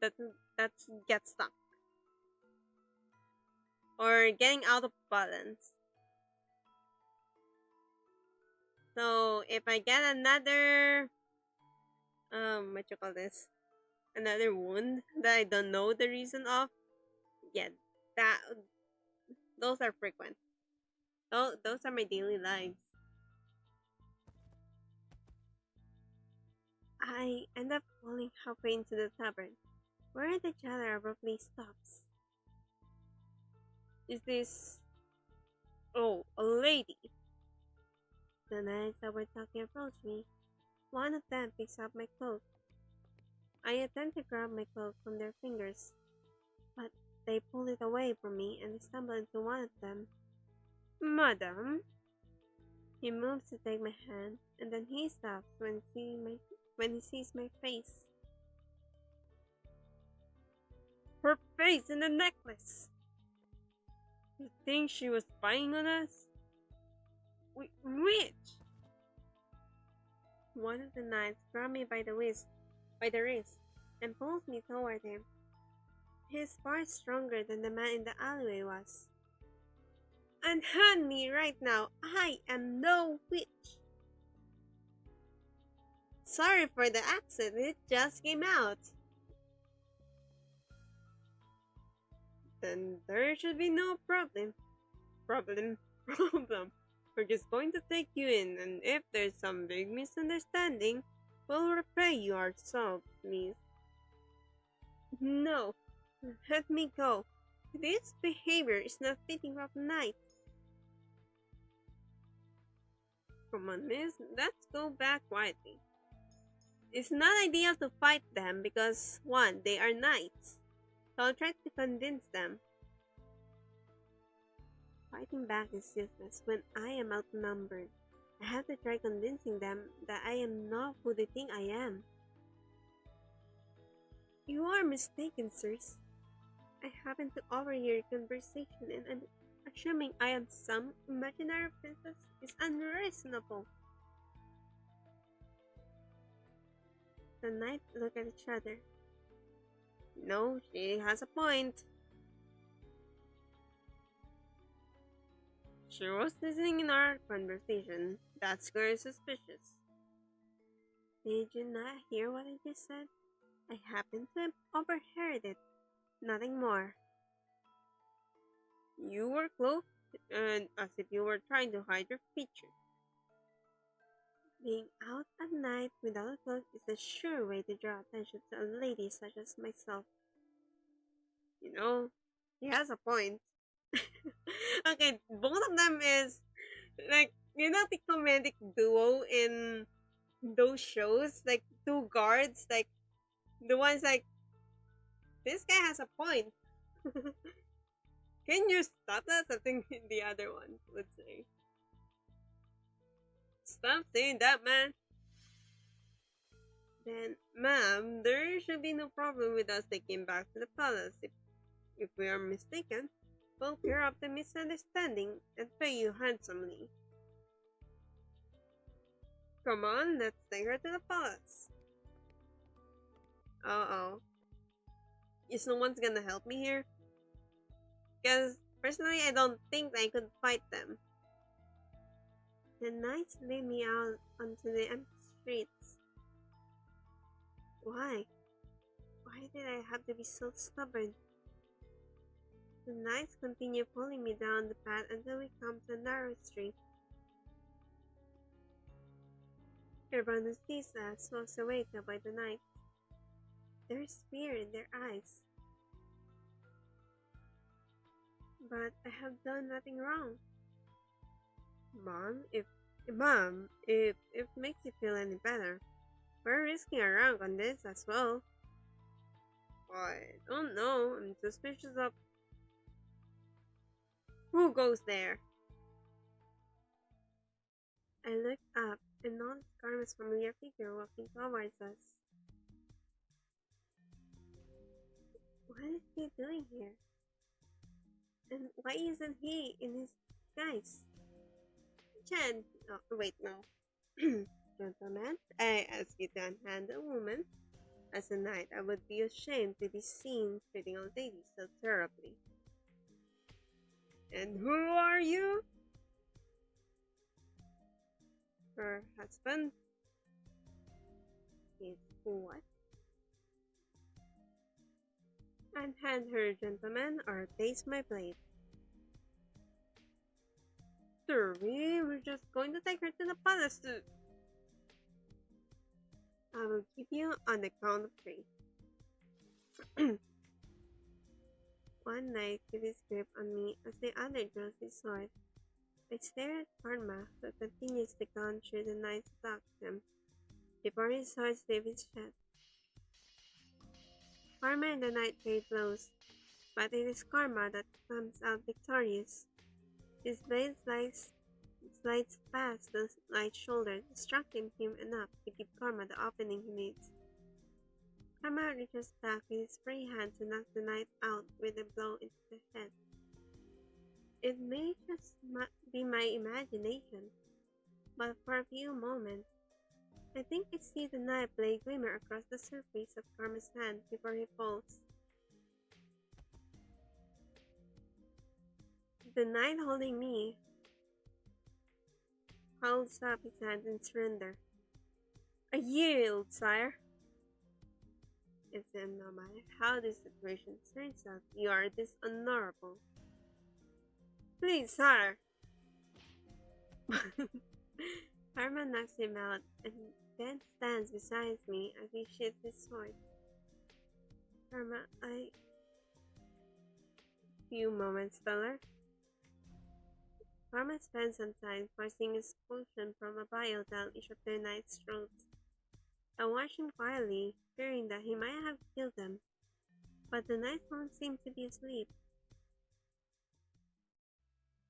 that that get stuck. Or getting out of balance. So if I get another what you call this? Another wound that I don't know the reason of, yeah, that those are frequent. Those are my daily lives. I end up falling halfway into the tavern, where the jailer abruptly stops. Is this... Oh, a lady. The knights that were talking approach me. One of them picks up my cloak. I attempt to grab my cloak from their fingers, but they pull it away from me and I stumble into one of them. Madam? He moves to take my hand, and then he stops when he sees my face. Her face in the necklace! You think she was spying on us? Which? One of the knights grabs me by the wrist, and pulls me toward him. He is far stronger than the man in the alleyway was. Unhand me right now! I am no witch! Sorry for the accent, it just came out. Then there should be no problem. Problem. We're just going to take you in, and if there's some big misunderstanding, we'll repay you ourselves, miss. No, let me go. This behavior is not fitting of knights. Come on, miss, let's go back quietly. It's not ideal to fight them because, one, they are knights. So I'll try to convince them. Fighting back is useless when I am outnumbered. I have to try convincing them that I am not who they think I am. You are mistaken, sirs. I happen to overhear your conversation and I'm assuming I am some imaginary princess is unreasonable. The knights look at each other. No, she has a point. She was listening in our conversation. That's very suspicious. Did you not hear what I just said? I happened to have overheard it. Nothing more. You were cloaked, and as if you were trying to hide your features. Being out at night without a cloak is a sure way to draw attention to a lady such as myself. You know, he has a point. Okay, both of them is like, you know, the comedic duo in those shows, like two guards, like the one's like, this guy has a point. Can you stop that? Something the other one would say. Stop saying that, man. Then, ma'am, there should be no problem with us taking back to the palace. If we are mistaken, we'll clear up the misunderstanding and pay you handsomely. Come on, let's take her to the palace. Uh-oh. Is no one's gonna help me here? Because, personally, I don't think I could fight them. The knights lead me out onto the empty streets. Why? Why did I have to be so stubborn? The knights continue pulling me down the path until we come to a narrow street. Everyone sees us was awakened by the night. There's fear in their eyes. But I have done nothing wrong. Mom, if it makes you feel any better, we're risking a rank on this as well. I don't know. I'm suspicious of who goes there. I looked up and noticed Karma's familiar figure walking towards us. What is he doing here? And why isn't he in his disguise? Chen, oh, wait, no. Gentlemen, I ask you to unhand a woman. As a knight, I would be ashamed to be seen treating a lady so terribly. And who are you? Her husband? Is what? Unhand her, gentlemen, or taste my blade. Derby, we're just going to take her to the palace to... I will keep you on the count of 3. One knight gave his grip on me as the other draws his sword. I stare at Karma, who continues to gun through the knight's back him before his sword leaves his chest. Karma and the knight trade blows, but it is Karma that comes out victorious. His blade slides past the knight's shoulder, distracting him enough to give Karma the opening he needs. Karma reaches back with his free hand to knock the knight out with a blow into the head. It may just be my imagination, but for a few moments, I think I see the knife blade glimmer across the surface of Karma's hand before he falls. The knight holding me holds up his hand in surrender. I yield, sire. It seems no matter how this situation turns out, you are dishonorable. Please, sire. Karma knocks him out and then stands beside me as he sheathes his sword. Karma, few moments, Stellar. Karma spends some time forcing his potion from a vial down each of their knight's throats. I watch him quietly, fearing that he might have killed them, but the knights don't seem to be asleep.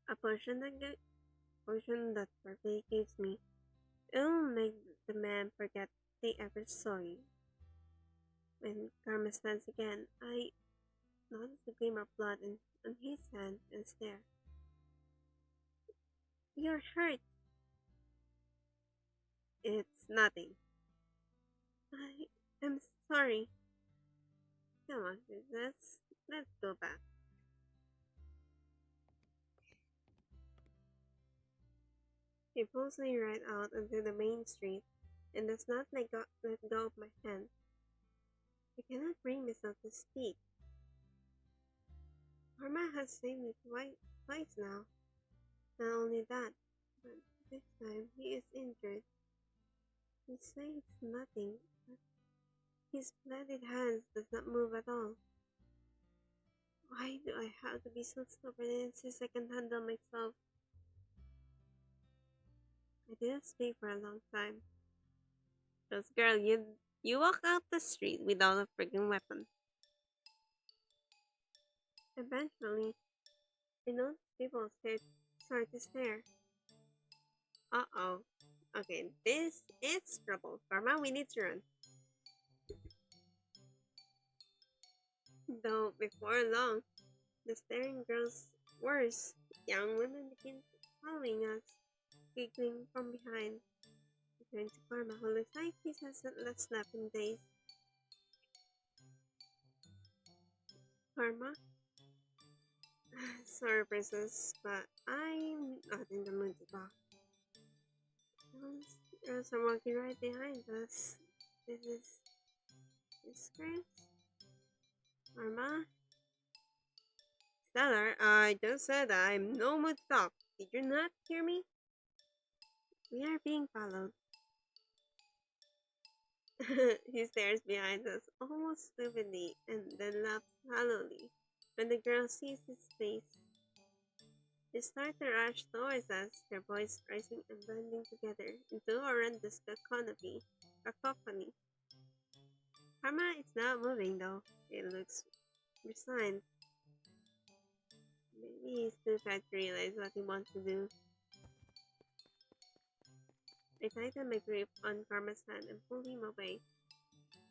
A potion that perfectly gives me. It'll make the man forget they ever saw you. When Karma stands again, I notice the gleam of blood on his hand and stare. You're hurt. It's nothing. I'm sorry. Come on, let's go back. He pulls me right out onto the main street and does not let go of my hand. I cannot bring myself to speak. Karma has saved me twice now. Not only that, but this time he is injured. He says nothing, but his bloodied hands does not move at all. Why do I have to be so stubborn and insist I can handle myself? I didn't speak for a long time. Just girl, you walk out the street without a freaking weapon. Eventually, I noticed people start to stare. Uh-oh. Okay, this is trouble. Karma, we need to run. Though before long, the staring grows worse. Young women begin following us, giggling from behind. I turn to Karma, who looks like he hasn't slept in days. Karma? Sorry, princess, but I'm not in the mood to talk. Those girls are walking right behind us. This is disgrace. Karma? Stellar, I just said I'm no mood to talk. Did you not hear me? We are being followed. He stares behind us almost stupidly and then laughs hollowly. When the girl sees his face, they start to rush towards us, their voices rising and blending together into a horrendous cacophony. Karma is not moving though. It looks resigned. Maybe he's too fat to realize what he wants to do. I tighten my grip on Karma's hand and pull him away,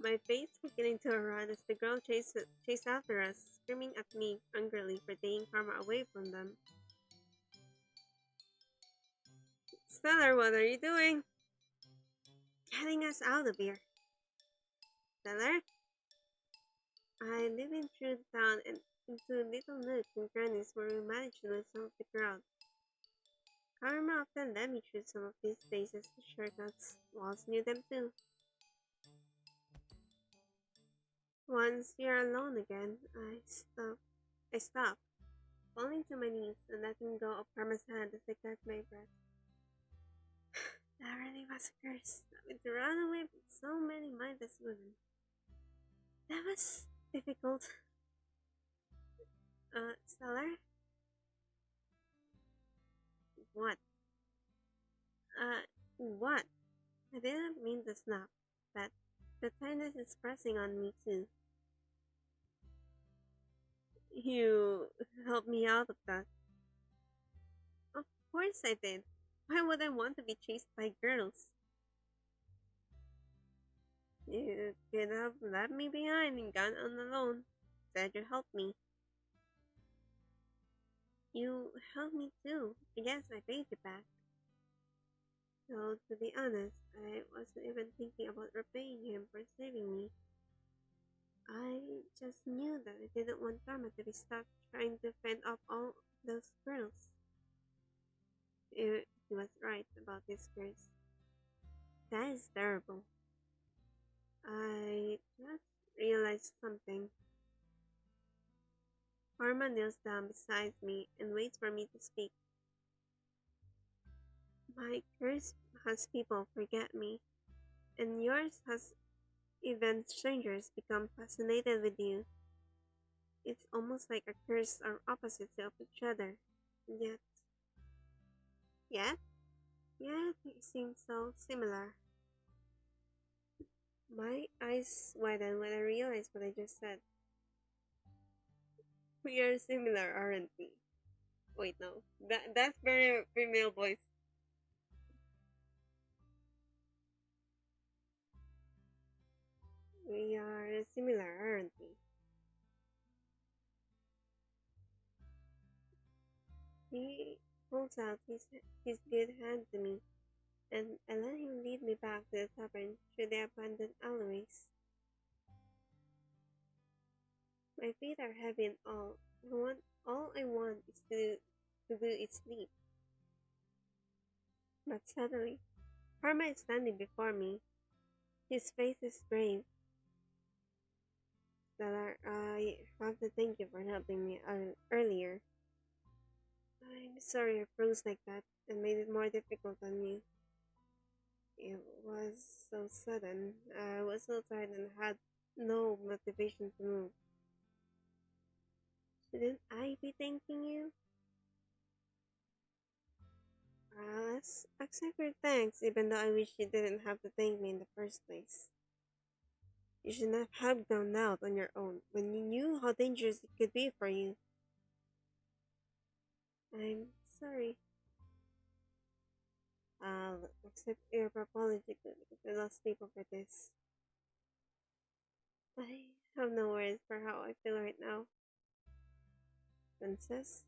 my face beginning to run as the girl chased after us, screaming at me angrily for taking Karma away from them. Stellar, what are you doing? Getting us out of here. Stellar? I live in through town and into little nooks and crannies where we manage to lose some of the crowd. Karma often led me through some of these places to shortcuts. Walls knew them too. Once we are alone again, I stop, falling to my knees and letting go of Karma's hand as I catch my breath. That really was a curse. Having to run away from so many mindless women. That was difficult. Stellar? What? What? I didn't mean to snap, but the tightness is pressing on me too. You helped me out of that. Of course I did. Why would I want to be chased by girls? You could have left me behind and gone on alone. Said you helped me. You helped me too. I guess I paid you back. Though, to be honest, I wasn't even thinking about repaying him for saving me. I just knew that I didn't want Karma to be stuck trying to fend off all those girls. He was right about this curse. That is terrible. I just realized something. Karma kneels down beside me and waits for me to speak. My curse has people forget me, and yours has even strangers become fascinated with you. It's almost like our curses are opposites of each other. Yet, yet, yet they seem so similar. My eyes widen when I realize what I just said. We are similar, aren't we? Wait, no. That's very female voice. We are similar, aren't we? He holds out his good hand to me, and I let him lead me back to the tavern through the abandoned alleyways. My feet are heavy and all I want is to do is sleep. But suddenly, Karma is standing before me. His face is brave. Stellar, I have to thank you for helping me earlier. I'm sorry I froze like that and made it more difficult on you. It was so sudden. I was so tired and had no motivation to move. Shouldn't I be thanking you? Let's accept your thanks, even though I wish you didn't have to thank me in the first place. You should not have gone out on your own when you knew how dangerous it could be for you. I'm sorry. I'll accept your apology too because I lost sleep over this. I have no words for how I feel right now. Princess?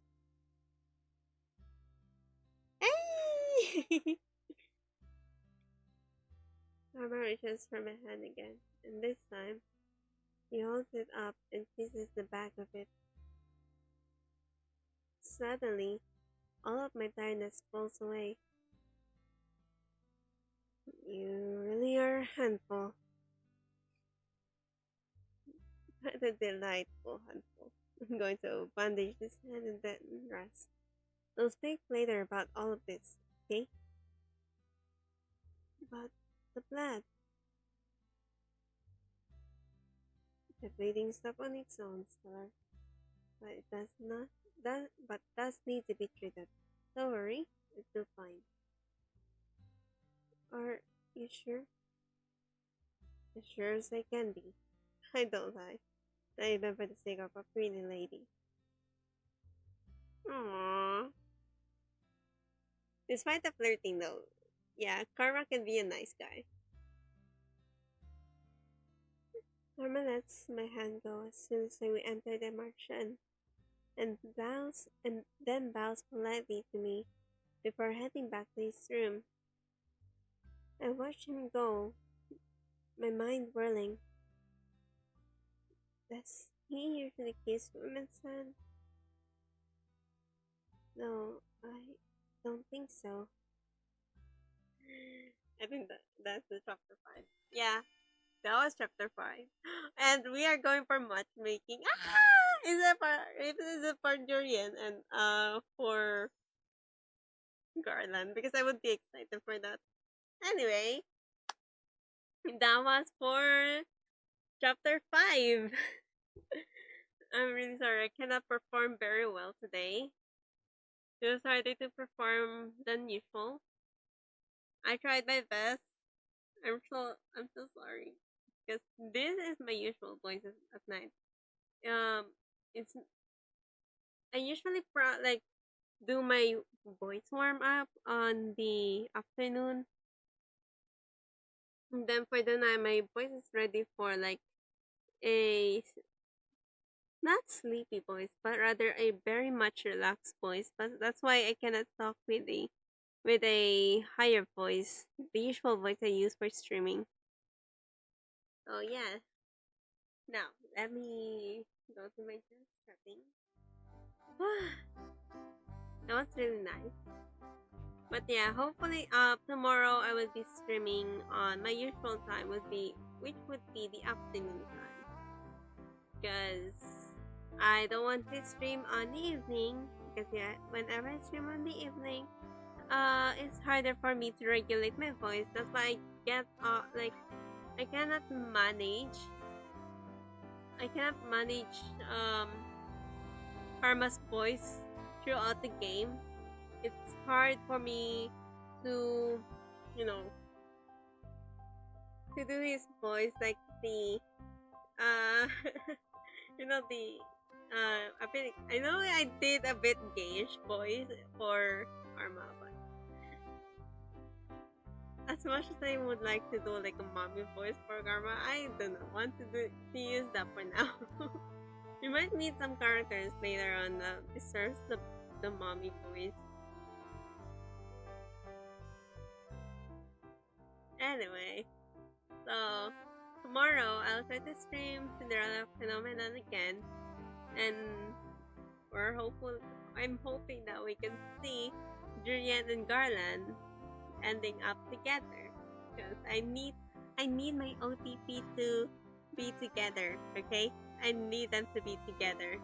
Hey! Mama reaches for my hand again, and this time, he holds it up and kisses the back of it. Suddenly, all of my tiredness falls away. You really are a handful. What a delightful handful. I'm going to bandage this hand and then rest. We'll speak later about all of this, okay? But the blood. The bleeding stopped on its own, Star. But it does need to be treated. Don't worry, it will fine. Are you sure? As sure as I can be. I don't lie. Not even for the sake of a pretty lady. Aww. Despite the flirting though, yeah, Karma can be a nice guy. Karma lets my hand go as soon as we enter the Martian and then bows politely to me before heading back to his room. I watch him go, my mind whirling. Does he usually kiss women's hands? No, I don't think so. I think that's the chapter 5. Yeah, that was chapter 5. And we are going for matchmaking. Ah! Is it for Jurian and for Garland because I would be excited for that. Anyway, that was for chapter 5. I'm really sorry, I cannot perform very well today. It was harder to perform than usual. I tried my best. I'm so sorry because this is my usual voices at night. Um, it's I usually do my voice warm up on the afternoon. And then for the night, my voice is ready for like not sleepy voice, but rather a very much relaxed voice. But that's why I cannot talk with a higher voice, the usual voice I use for streaming. So yeah. Now let me go to my juice setting. That was really nice. But yeah, hopefully tomorrow I will be streaming on my usual time which would be the afternoon time. Because I don't want to stream on the evening because yeah, whenever I stream on the evening, it's harder for me to regulate my voice. That's why I get I cannot manage Karma's voice throughout the game. It's hard for me to, you know, to do his voice like the, you know, a bit. I know I did a bit gayish voice for Karma, but as much as I would like to do like a mommy voice for Karma, I do not want to use that for now. We might meet some characters later on that deserves the mommy voice. Anyway, so tomorrow I'll try to stream Cinderella Phenomenon again, and I'm hoping that we can see Julian and Garland ending up together because I need my OTP to be together. Okay, I need them to be together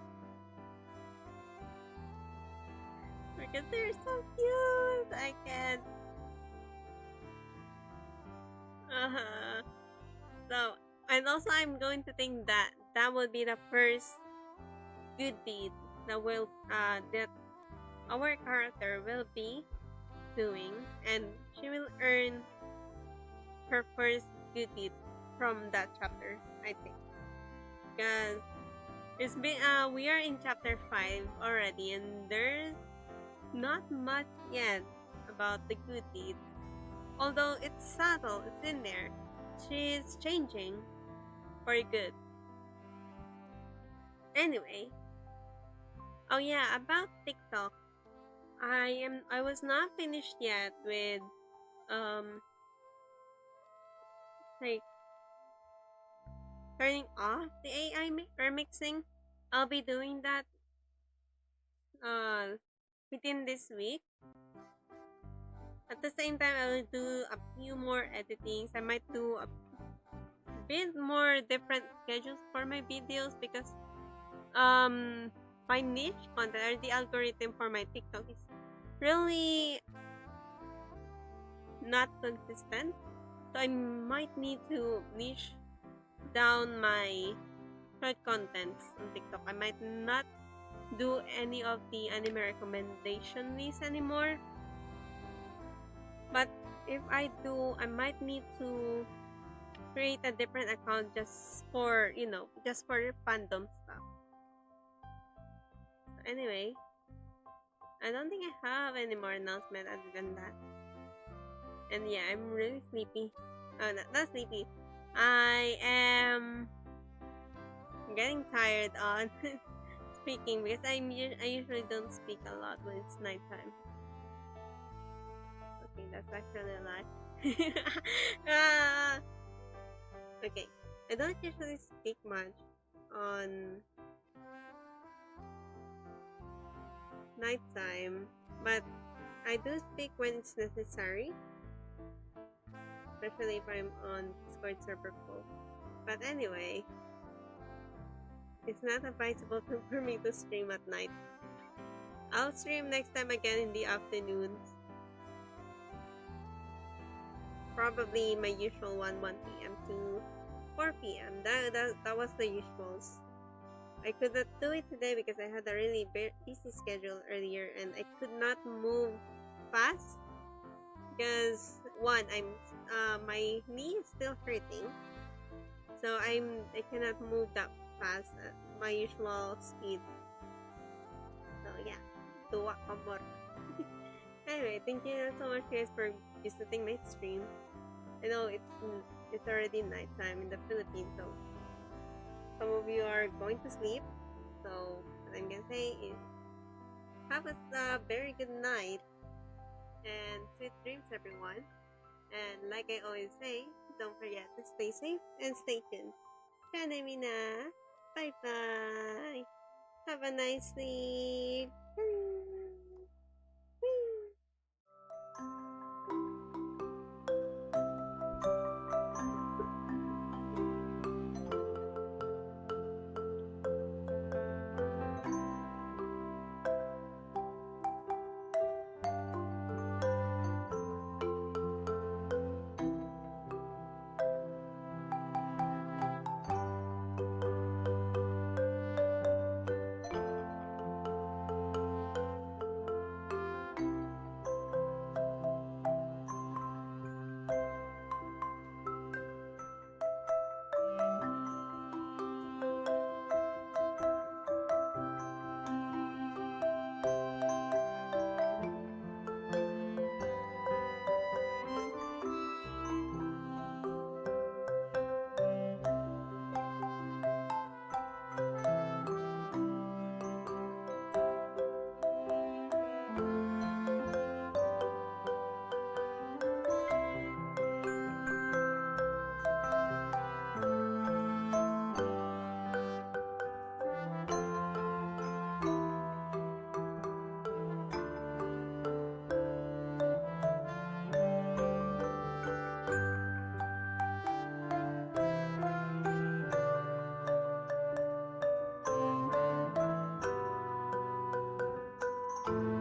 because they're so cute. I can't. So, and also I'm going to think that that will be the first good deed that that our character will be doing, and she will earn her first good deed from that chapter, I think. Because we are in chapter 5 already, and there's not much yet about the good deed. Although it's subtle, it's in there. She's changing for good. Anyway, oh yeah, about TikTok. I was not finished yet with like turning off the AI remixing. I'll be doing that within this week. At the same time, I will do a few more editings. I might do a bit more different schedules for my videos because my niche content or the algorithm for my TikTok is really not consistent. So I might need to niche down my short contents on TikTok. I might not do any of the anime recommendation list anymore. But if I do, I might need to create a different account just for, just for fandom stuff. So anyway, I don't think I have any more announcement other than that. And yeah, I'm really sleepy. Oh, not sleepy. I am getting tired on speaking because I usually don't speak a lot when it's nighttime. Okay, that's actually a lie. Okay, I don't usually speak much on nighttime, but I do speak when it's necessary, especially if I'm on Discord server full. But anyway, it's not advisable for me to stream at night. I'll stream next time again in the afternoons. Probably my usual 1 p.m. to 4 p.m. That was the usuals. I could not do it today because I had a really busy schedule earlier and I could not move fast because one, my knee is still hurting, so I cannot move that fast at my usual speed. So yeah, tuwa ka more. Anyway, thank you so much guys for visiting my stream. I know it's already nighttime in the Philippines, so some of you are going to sleep. So what I'm gonna say is have a very good night and sweet dreams, everyone. And like I always say, don't forget to stay safe and stay tuned. Sana mina. Bye bye. Have a nice sleep. you